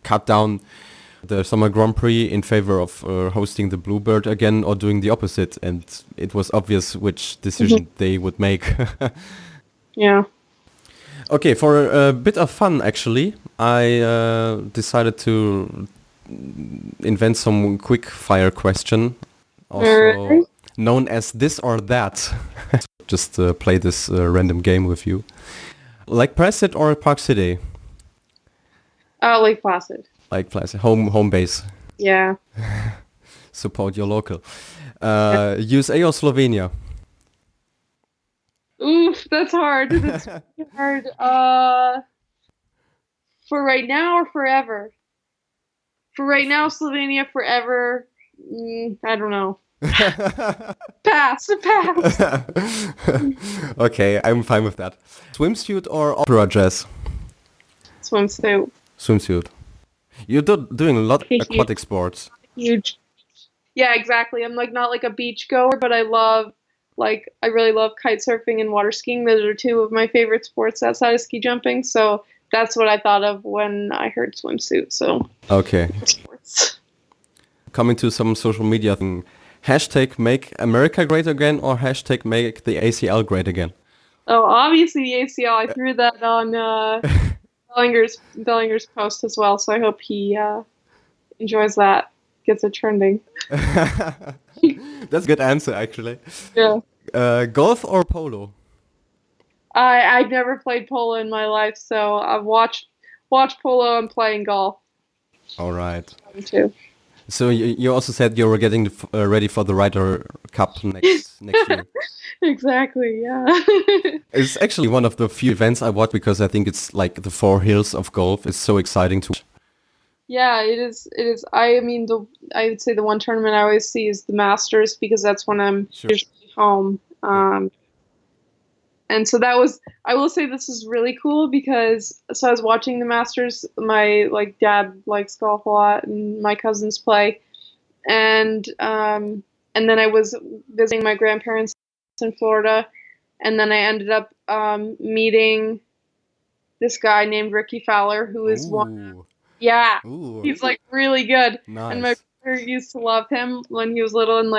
cut down the Summer Grand Prix in favor of hosting the Bluebird again, or doing the opposite. And it was obvious which decision they would make. Yeah. Okay, for a bit of fun, actually, I decided to invent some quick fire question, also known as this or that. Just play this random game with you. Lake Placid or Park City? Lake Placid. Lake Placid, home base. Yeah. Support your local. USA or Slovenia? Oof, That's hard. That's really hard. For right now or forever? For right now, Slovenia. Forever, I don't know. Pass. Okay, I'm fine with that. Swimsuit or opera dress? Swimsuit. Swimsuit. You're doing a lot Huge. aquatic sports. Huge. Yeah, exactly. I'm like not like a beach goer, but I really love kite surfing and water skiing. Those are two of my favorite sports outside of ski jumping. So that's what I thought of when I heard swimsuit. So okay. Sports. Coming to some social media thing. Hashtag make America great again or hashtag make the ACL great again? Oh, obviously the ACL. I threw that on Bellinger's post as well. So I hope he enjoys that, gets it trending. That's a good answer, actually. Yeah. Golf or polo? I've never played polo in my life, so I've watched polo and playing golf. All right. Me too. So you also said you were getting ready for the Ryder Cup next year. Exactly, yeah. It's actually one of the few events I watch because I think it's like the four hills of golf. It's so exciting to watch. Yeah, it is. It is. I mean, I would say the one tournament I always see is the Masters because that's when I'm usually home. And so I will say this is really cool because I was watching the Masters. My dad likes golf a lot, and my cousins play, and then I was visiting my grandparents in Florida, and then I ended up meeting this guy named Rickie Fowler, who is one. Yeah, he's like really good, Nice. and my brother used to love him when he was little, and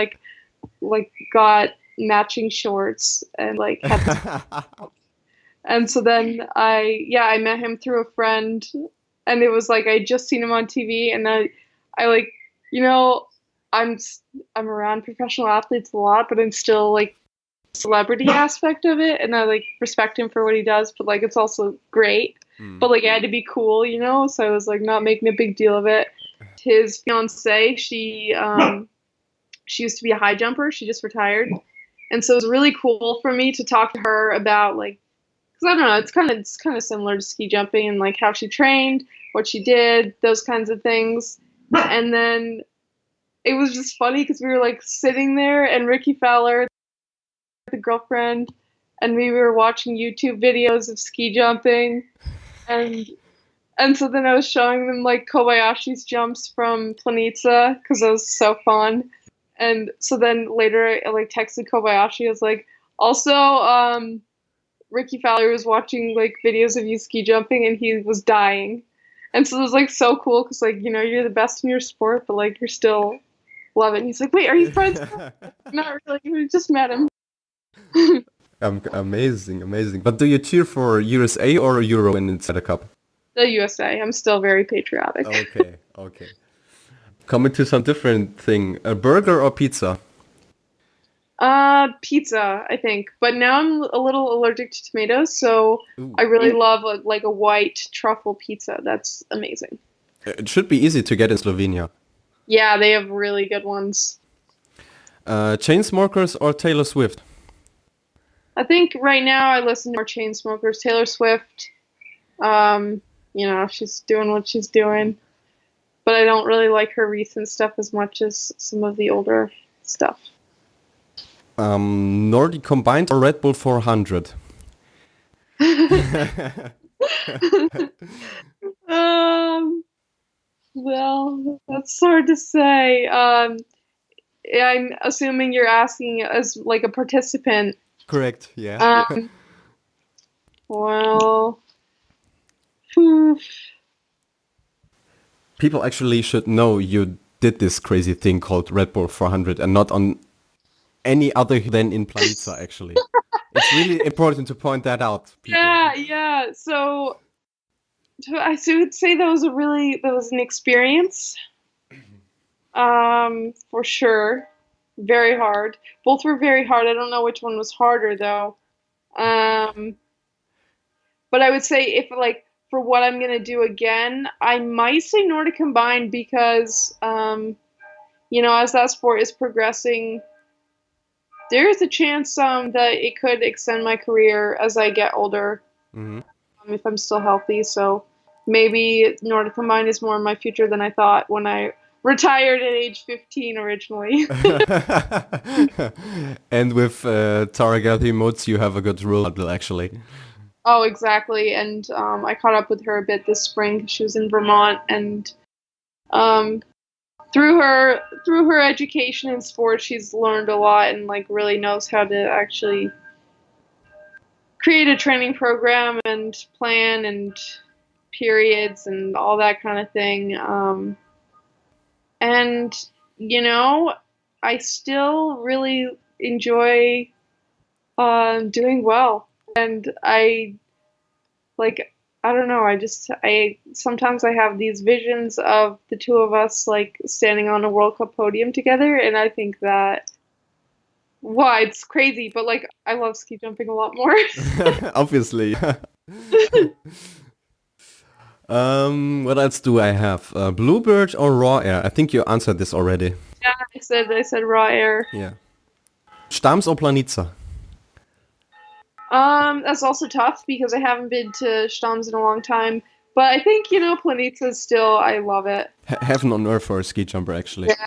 got matching shorts and had and so then I met him through a friend, and it was like I'd just seen him on TV, and I I'm around professional athletes a lot, but I'm still celebrity aspect of it, and I respect him for what he does, but it's also great. But it had to be cool, so I was not making a big deal of it. His fiance, she used to be a high jumper, she just retired. And so it was really cool for me to talk to her about because I don't know, it's kind of similar to ski jumping and how she trained, what she did, those kinds of things. And then it was just funny because we were sitting there, and Rickie Fowler, the girlfriend, and we were watching YouTube videos of ski jumping, and so then I was showing them Kobayashi's jumps from Planica because it was so fun. And so then later I texted Kobayashi. I was also Rickie Fowler was watching videos of you ski jumping, and he was dying. And so it was so cool because you're the best in your sport, but you're still love it. And he's like, wait, are you friends? Not really. We just met him. Amazing. But do you cheer for USA or Euro when it's at a cup? The USA. I'm still very patriotic. Okay. Coming to some different thing. A burger or pizza? Pizza, I think. But now I'm a little allergic to tomatoes, so I really love a white truffle pizza. That's amazing. It should be easy to get in Slovenia. Yeah, they have really good ones. Chainsmokers or Taylor Swift? I think right now I listen to more Chainsmokers. Taylor Swift, she's doing what she's doing. But I don't really like her recent stuff as much as some of the older stuff. Nordic Combined or Red Bull 400? Well, that's hard to say. I'm assuming you're asking as a participant. Correct, yeah. Well, people actually should know you did this crazy thing called Red Bull 400 and not on any other than in Planica, actually. It's really important to point that out. People. Yeah. So I would say that was an experience. For sure. Very hard. Both were very hard. I don't know which one was harder though. But I would say if for what I'm gonna do again, I might say Nordic Combined because as that sport is progressing there is a chance that it could extend my career as I get older, Hmm. if I'm still healthy. So maybe Nordic Combine is more in my future than I thought when I retired at age 15 originally. And with Taragathi Moats, you have a good role model, actually. Oh, exactly. And I caught up with her a bit this spring 'cause she was in Vermont, and um, through her education in sports, she's learned a lot and like really knows how to actually create a training program and plan and periods and all that kind of thing. And you know, I still really enjoy doing well, and I like I don't know, I sometimes I have these visions of the two of us like standing on a World Cup podium together, and I think that wow, it's crazy, but like I love ski jumping a lot more. Obviously. What else do I have? Bluebird or raw air? I think you answered this already. Yeah, I said raw air. Yeah. Stams or Planica? That's also tough because I haven't been to Stams in a long time. But I think, Planitza still, I love it. Heaven on earth for a ski jumper, actually. Yeah.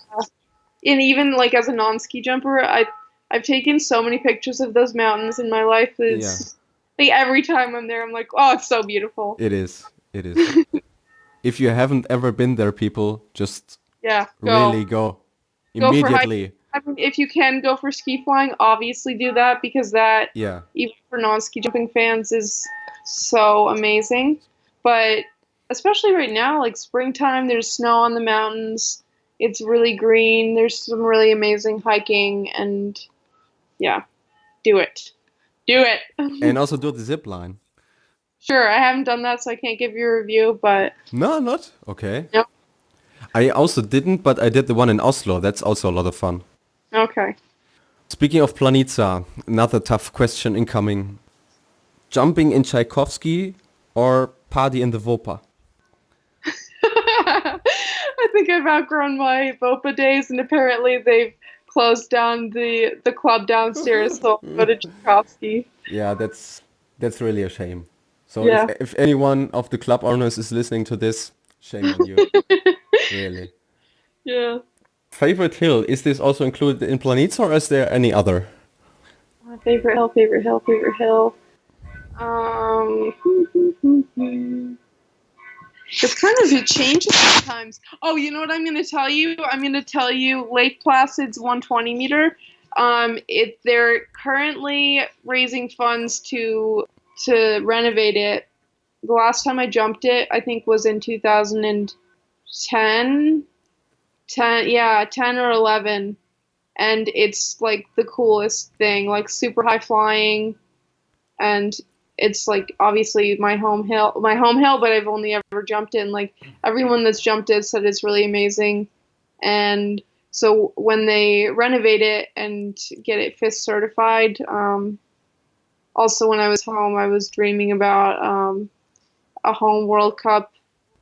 And even like as a non-ski jumper, I've taken so many pictures of those mountains in my life. Yeah, It's like every time I'm there, I'm like, oh, it's so beautiful. it is. It is. If you haven't ever been there, people, just Yeah, really go go for immediately. I mean, if you can go for ski flying, obviously do that because that, Yeah. even for non-ski jumping fans, is so amazing. But especially right now, like springtime, there's snow on the mountains. It's really green. There's some really amazing hiking, and yeah, do it. Do it. And also do the zip line. Sure, I haven't done that, so I can't give you a review, but No, not? Okay. yep. I also didn't, but I did the one in Oslo. That's also a lot of fun. Okay. Speaking of Planica, another tough question incoming. Jumping in Tchaikovsky or party in the Vopa? I think I've outgrown my Vopa days, and apparently they've closed down the club downstairs, so I'll go to Tchaikovsky. Yeah, that's really a shame. So Yeah. if anyone of the club owners is listening to this, shame on you. Really. Yeah. Favorite hill, is this also included in Planica or is there any other? My favorite hill, favorite hill, favorite hill. Um, it's kind of it changes sometimes. Oh, you know what I'm going to tell you? I'm going to tell you Lake Placid's 120 meter. They're currently raising funds to renovate it. The last time I jumped it, I think, was in 2010. 10 or 11. And it's like the coolest thing, like super high flying, and it's like obviously my home hill, but I've only ever jumped it, and like everyone that's jumped it said it's really amazing. And so when they renovate it and get it FIS certified, also when I was home, I was dreaming about a home World Cup,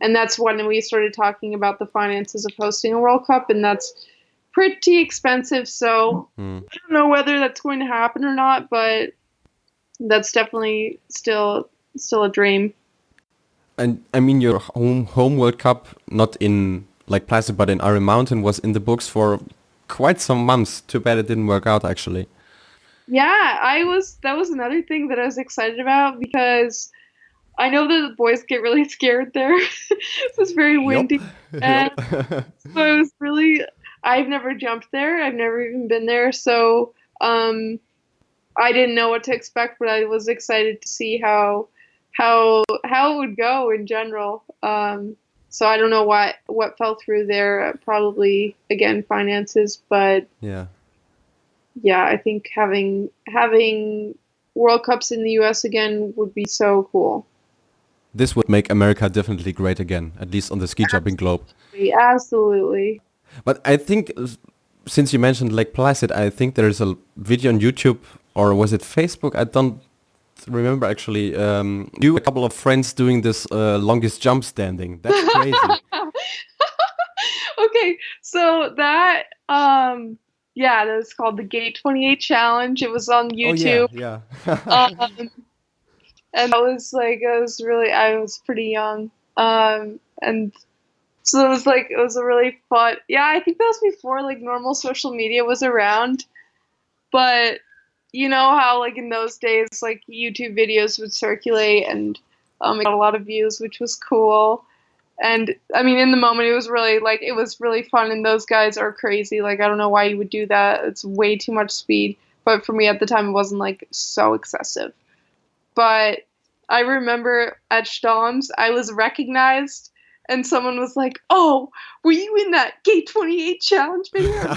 and that's when we started talking about the finances of hosting a World Cup, and that's pretty expensive. So I don't know whether that's going to happen or not, but that's definitely still a dream. And I mean, your home World Cup, not in like Placid, but in Iron Mountain, was in the books for quite some months. Too bad it didn't work out, actually. Yeah, that was another thing that I was excited about because I know that the boys get really scared there. It was very windy. And so I was I've never jumped there. I've never even been there. So I didn't know what to expect, but I was excited to see how it would go in general. So I don't know what fell through there. Probably again finances, but Yeah. yeah, I think having World Cups in the US again would be so cool. This would make America definitely great again, at least on the ski jumping globe. Absolutely. But I think, since you mentioned Lake Placid, I think there's a video on YouTube, or was it Facebook? I don't remember actually. You, a couple of friends doing this longest jump standing. That's crazy. Okay, so that Yeah, that was called the Gate 28 Challenge. It was on Oh yeah, YouTube. yeah. Um, and that was like, I was pretty young. And so it was a really fun, yeah, I think that was before like normal social media was around. But you know how like in those days, like YouTube videos would circulate and it got a lot of views, which was cool. And I mean, in the moment, it was really fun. And those guys are crazy. Like, I don't know why you would do that. It's way too much speed. But for me at the time, it wasn't like so excessive. But I remember at Stams, I was recognized, and someone was like, "Oh, were you in that Gate 28 challenge video?"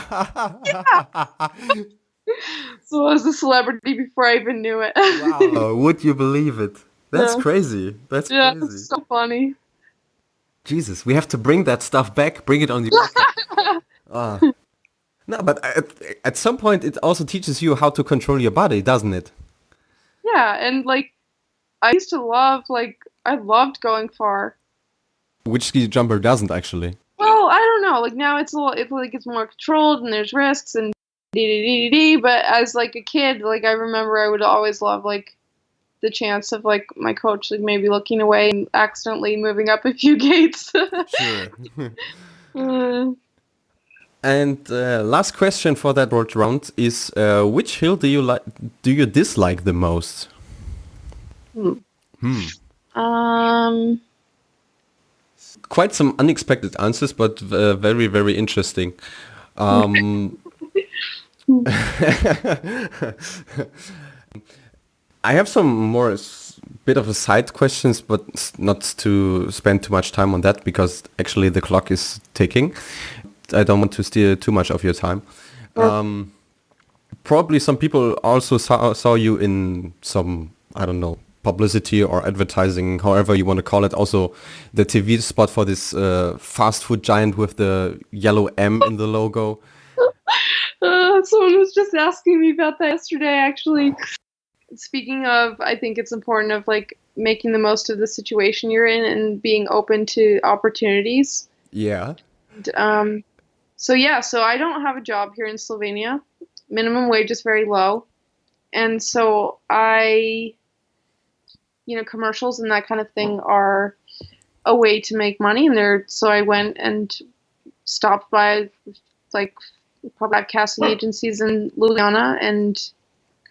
So I was a celebrity before I even knew it. Wow, would you believe it? That's Yeah, crazy. That's yeah, crazy. it's so funny. Jesus, we have to bring that stuff back. Bring it on the record. Ah. No, but at some point, it also teaches you how to control your body, doesn't it? Yeah, and like I used to I loved going far. Which ski jumper doesn't actually? Well, I don't know. Like now it's more controlled and there's risks and dee. But as like a kid, like I remember I would always love like the chance of like my coach like maybe looking away and accidentally moving up a few gates. Sure. Uh, And last question for that short round is: which hill do you like? Do you dislike the most? Hmm. um, Quite some unexpected answers, but very, very interesting. Um, I have some more bit of a side questions, but not to spend too much time on that because actually the clock is ticking. I don't want to steal too much of your time. Um, Probably some people also saw you in some, I don't know, publicity or advertising, however you want to call it. Also, the TV spot for this fast food giant with the yellow M in the logo. someone was just asking me about that yesterday, actually. Speaking of, I think it's important of like making the most of the situation you're in and being open to opportunities. Yeah. And, so I don't have a job here in Slovenia. Minimum wage is very low. And so commercials and that kind of thing are a way to make money. So I went and stopped by like broadcasting agencies in Ljubljana and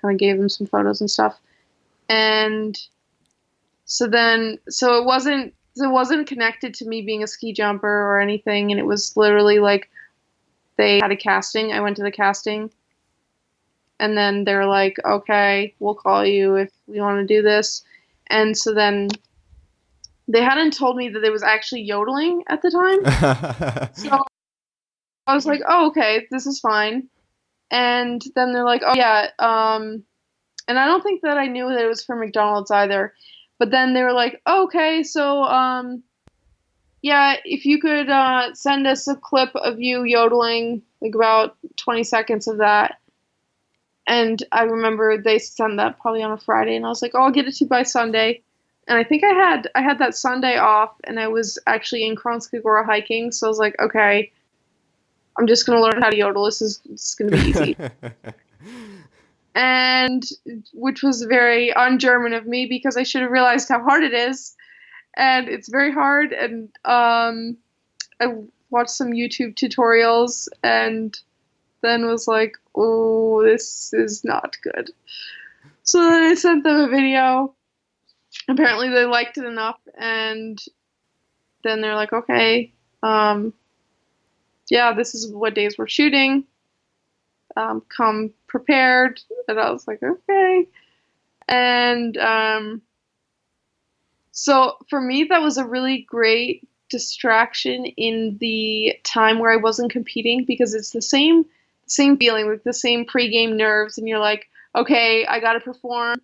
kind of gave them some photos and stuff. And so it wasn't connected to me being a ski jumper or anything. And it was literally like they had a casting. I went to the casting. And then they're like, okay, we'll call you if we want to do this. And so then they hadn't told me that it was actually yodeling at the time. So I was like, oh, okay, this is fine. And then they're like, oh, yeah. And I don't think that I knew that it was for McDonald's either. But then they were like, oh, okay, so yeah, if you could send us a clip of you yodeling, like about 20 seconds of that. And I remember they sent that probably on a Friday, and I was like, "Oh, I'll get it to you by Sunday." And I think I had that Sunday off, and I was actually in Kronska Gora hiking, so I was like, "Okay, I'm just gonna learn how to yodel. It's gonna be easy." And which was very un-German of me because I should have realized how hard it is, and it's very hard. And I watched some YouTube tutorials and then was like, oh, this is not good. So then I sent them a video. Apparently they liked it enough, and then they're like, okay, yeah, this is what days we're shooting. Come prepared. And I was like, okay. And so for me, that was a really great distraction in the time where I wasn't competing because it's the same feeling, like the same pregame nerves, and you're like, okay, I gotta perform,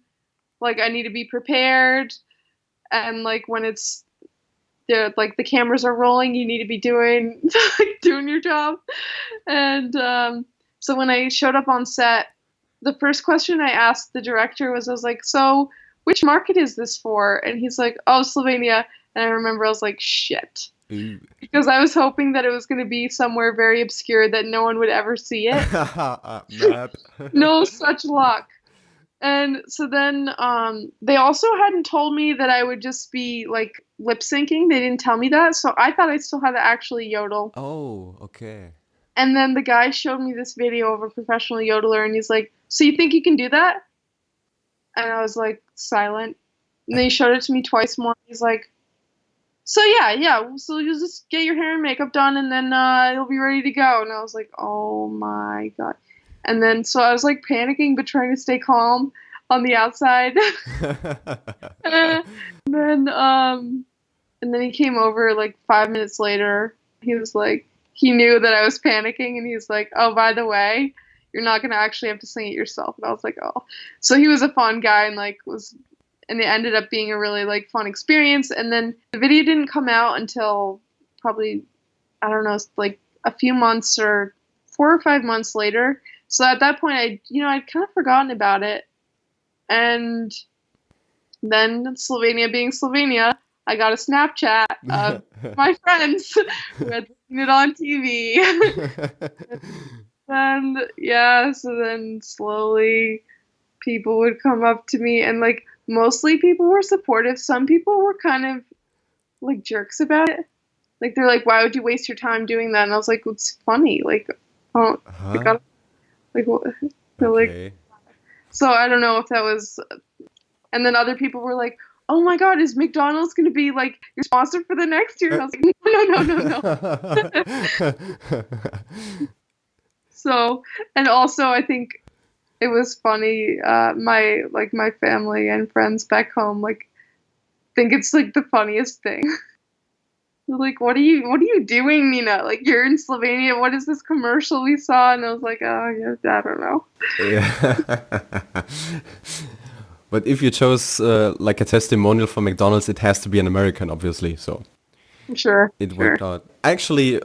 like I need to be prepared, and like when it's there, like the cameras are rolling, you need to be doing like doing your job. And so when I showed up on set, the first question I asked the director was, I was like, so which market is this for? And he's like, oh, Slovenia. And I remember I was like, shit. Ooh. because I was hoping that it was going to be somewhere very obscure that no one would ever see it. Map. No such luck. And so then they also hadn't told me that I would just be like lip syncing. They didn't tell me that. So I thought I still had to actually yodel. Oh, okay. And then the guy showed me this video of a professional yodeler and he's like, "So you think you can do that?" And I was like silent. And then he showed it to me twice more. He's like, "So yeah. So you just get your hair and makeup done and then you'll be ready to go." And I was like, "Oh my God." And then so I was like panicking but trying to stay calm on the outside. and then and then he came over like 5 minutes later. He was like, he knew that I was panicking and he's like, "Oh, by the way, you're not gonna actually have to sing it yourself." And I was like, "Oh." So he was a fun guy and like and it ended up being a really like fun experience. And then the video didn't come out until probably, I don't know, like a few months or 4 or 5 months later. So at that point I'd kind of forgotten about it. And then Slovenia being Slovenia, I got a Snapchat of my friends who had seen it on TV. And yeah, so then slowly people would come up to me and like mostly people were supportive. Some people were kind of like jerks about it. Like they're like, "Why would you waste your time doing that?" And I was like, "It's funny." Like, oh, I got like what? They're Okay. like, so I don't know if that was. And then other people were like, "Oh my God, is McDonald's going to be like your sponsor for the next year?" And I was like, no. So, and also I think it was funny. My family and friends back home like think it's like the funniest thing. They're like, what are you doing, Nina? Like you're in Slovenia. What is this commercial we saw? And I was like, "Oh yeah, I don't know." Yeah. But if you chose like a testimonial for McDonald's, it has to be an American, obviously. So Sure. it worked out. I actually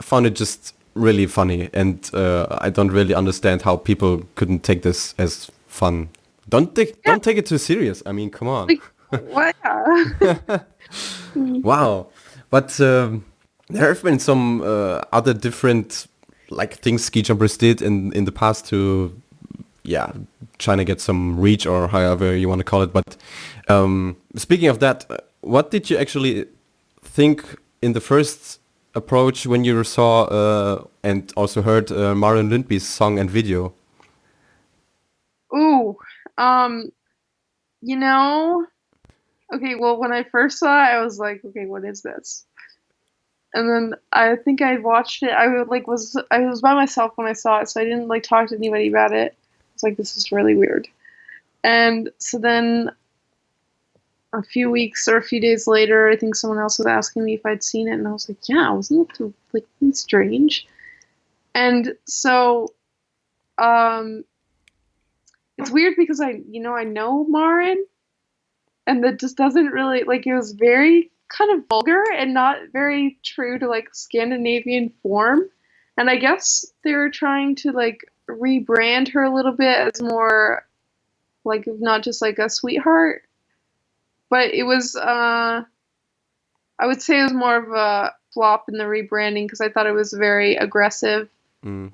found it just really funny, and I don't really understand how people couldn't take this as fun. Don't take it too serious. I mean, come on. Like what? Wow. But there have been some other different like things ski jumpers did in the past to trying to get some reach or however you want to call it. But speaking of that, what did you actually think in the first approach when you saw and also heard Marion Lindby's song and video? Ooh, you know, okay, well, when I first saw it, I was like, "Okay, what is this?" And then I think I watched it. I was by myself when I saw it, so I didn't like talk to anybody about it. I was like, "This is really weird." And so then a few weeks or a few days later, I think someone else was asking me if I'd seen it, and I was like, "Yeah, wasn't it like really strange?" And so, it's weird because I know Marin, and that just doesn't really like. It was very kind of vulgar and not very true to like Scandinavian form. And I guess they were trying to like rebrand her a little bit as more like not just like a sweetheart, but it was I would say it was more of a flop in the rebranding because I thought it was very aggressive and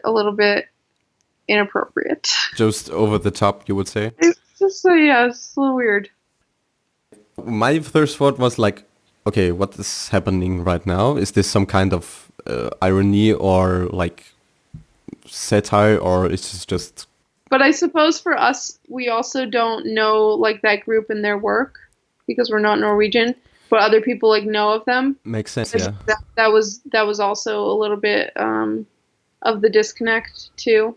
a little bit inappropriate. Just over the top, you would say? It's just it's a little weird. My first thought was like, okay, what is happening right now? Is this some kind of irony or like satire, or is this just... But I suppose for us, we also don't know like that group and their work because we're not Norwegian. But other people like know of them. Makes sense, yeah. That was also a little bit of the disconnect too,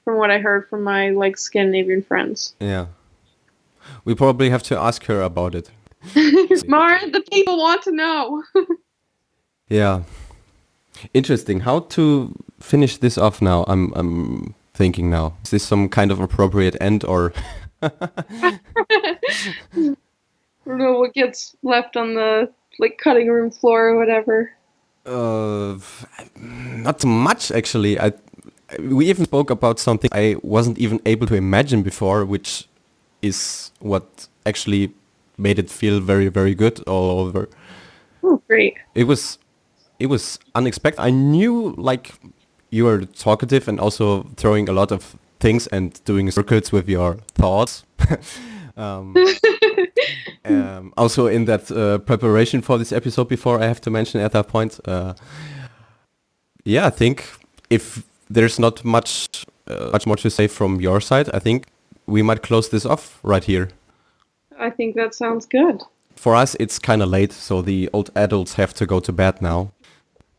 from what I heard from my like Scandinavian friends. Yeah. We probably have to ask her about it. Mara, the people want to know. Yeah. Interesting. How to finish this off now? I'm thinking now. Is this some kind of appropriate end or... I don't know what gets left on the like cutting room floor or whatever. Not much actually. We even spoke about something I wasn't even able to imagine before, which is what actually made it feel very, very good all over. Oh, great. It was unexpected. I knew like you were talkative and also throwing a lot of things and doing circuits with your thoughts. um, Also in that preparation for this episode before, I have to mention at that point. Yeah, I think if there's not much more to say from your side, I think we might close this off right here. I think that sounds good. For us, it's kind of late, so the old adults have to go to bed now.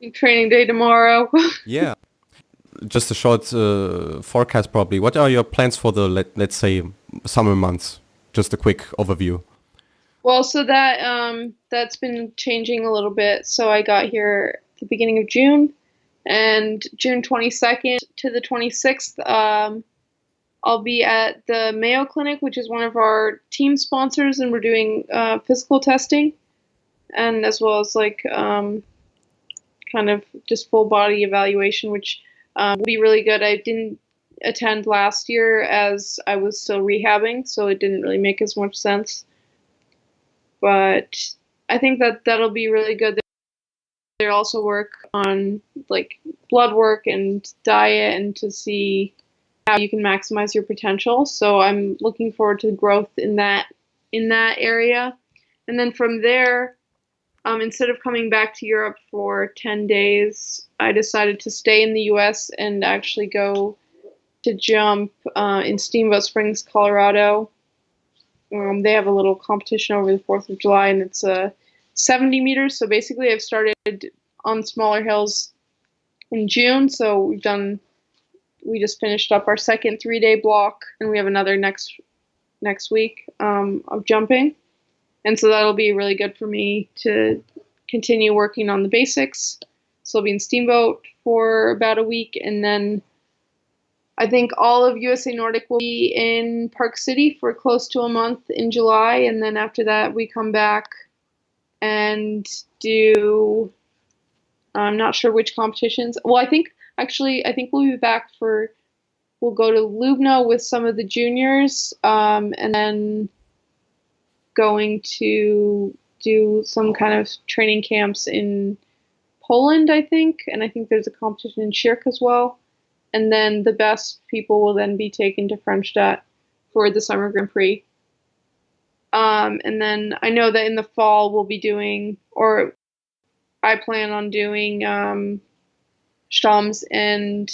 Big training day tomorrow. Yeah. Just a short forecast probably. What are your plans for the, let's say, summer months? Just a quick overview. Well, so that's been changing a little bit. So I got here at the beginning of June, and June 22nd to the 26th, I'll be at the Mayo Clinic, which is one of our team sponsors, and we're doing physical testing, and as well as like kind of just full body evaluation, which will be really good. I didn't attend last year as I was still rehabbing, so it didn't really make as much sense. But I think that'll be really good. They also work on like blood work and diet and to see how you can maximize your potential. So I'm looking forward to growth in that area. And then from there, instead of coming back to Europe for 10 days, I decided to stay in the US and actually go to jump in Steamboat Springs, Colorado. They have a little competition over the 4th of July, and it's 70 meters. So basically I've started on smaller hills in June. So we just finished up our second 3-day block, and we have another next week of jumping. And so that'll be really good for me to continue working on the basics. So I'll be in Steamboat for about a week, and then I think all of USA Nordic will be in Park City for close to a month in July, and then after that we come back and do, I'm not sure which competitions. Well, I think we'll be back we'll go to Lubno with some of the juniors, and then going to do some kind of training camps in Poland, I think, and I think there's a competition in Shirk as well. And then the best people will then be taken to Frenchstadt for the Summer Grand Prix. And then I know that in the fall we'll be doing, or I plan on doing Stams and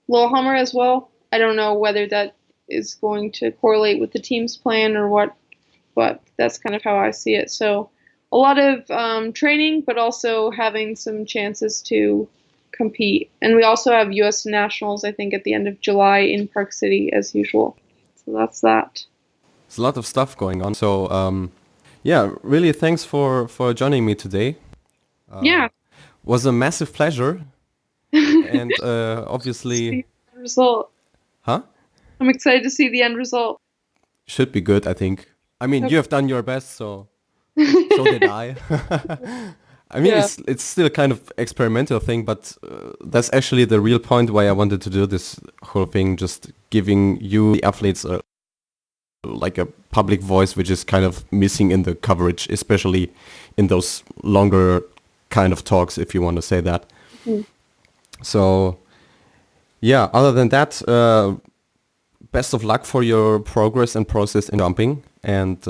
Lillehammer as well. I don't know whether that is going to correlate with the team's plan or what, but that's kind of how I see it. So a lot of training, but also having some chances to compete. And we also have U.S. Nationals, I think, at the end of July in Park City as usual. So that's that. There's a lot of stuff going on. So yeah, really thanks for joining me today. Yeah. Was a massive pleasure. And obviously... result. Huh? I'm excited to see the end result. Should be good, I think. I mean, you have done your best, so did I. I mean, Yeah. it's still a kind of experimental thing, but that's actually the real point why I wanted to do this whole thing, just giving you, the athletes, like a public voice, which is kind of missing in the coverage, especially in those longer kind of talks, if you want to say that. Mm. So, yeah, other than that, best of luck for your progress and process in jumping, and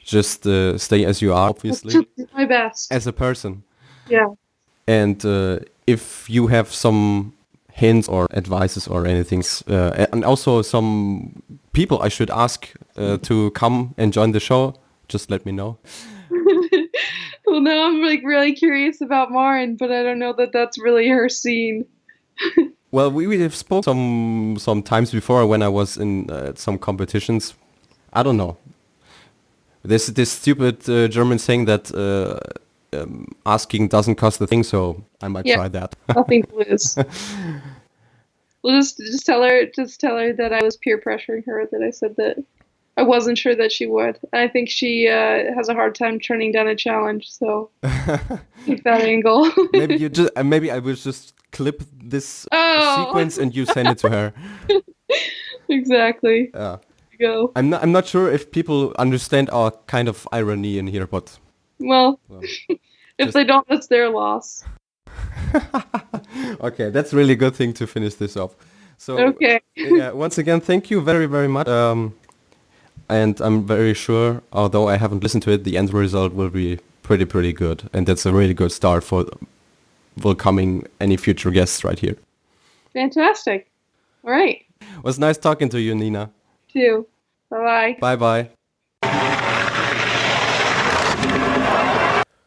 just stay as you are, obviously. My best. As a person. Yeah. And if you have some hints or advices or anything, and also some people I should ask to come and join the show, just let me know. Well, now I'm like really curious about Marin, but I don't know that that's really her scene. Well, we have spoke some times before when I was in some competitions. I don't know. There's this stupid German saying that asking doesn't cost a thing, so I might try that. Nothing to lose. We'll just tell her that I was peer pressuring her, that I said that I wasn't sure that she would. I think she has a hard time turning down a challenge, so keep that angle. Maybe I will just clip this sequence and you send it to her. Exactly. Yeah. Go. I'm not sure if people understand our kind of irony in here, but Well, Well, if just- they don't, that's their loss. Okay, that's really good thing to finish this off. So, Okay. yeah, once again, thank you very, very much. And I'm very sure, although I haven't listened to it, the end result will be pretty, pretty good. And that's a really good start for welcoming any future guests right here. Fantastic. All right. It was nice talking to you, Nina. Too. Bye-bye. Bye-bye.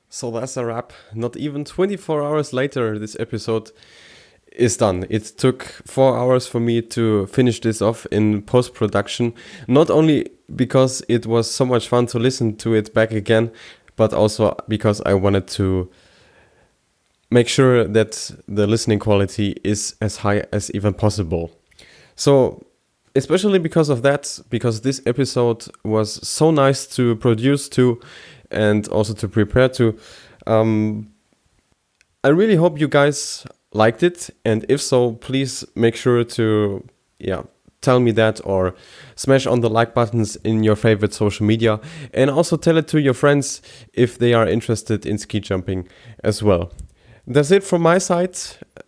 So that's a wrap. Not even 24 hours later, this episode is done. It took 4 hours for me to finish this off in post-production. Not only because it was so much fun to listen to it back again, but also because I wanted to make sure that the listening quality is as high as even possible. So, especially because of that, because this episode was so nice to produce to and also to prepare to, I really hope you guys liked it, and if so, please make sure to tell me that, or smash on the like buttons in your favorite social media, and also tell it to your friends if they are interested in ski jumping as well. That's it from my side,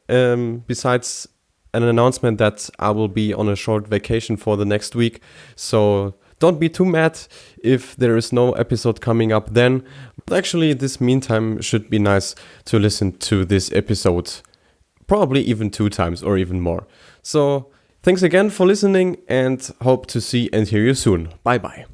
besides an announcement that I will be on a short vacation for the next week, so don't be too mad if there is no episode coming up then. But actually, this meantime should be nice to listen to this episode, probably even 2 times or even more. So thanks again for listening, and hope to see and hear you soon. Bye bye.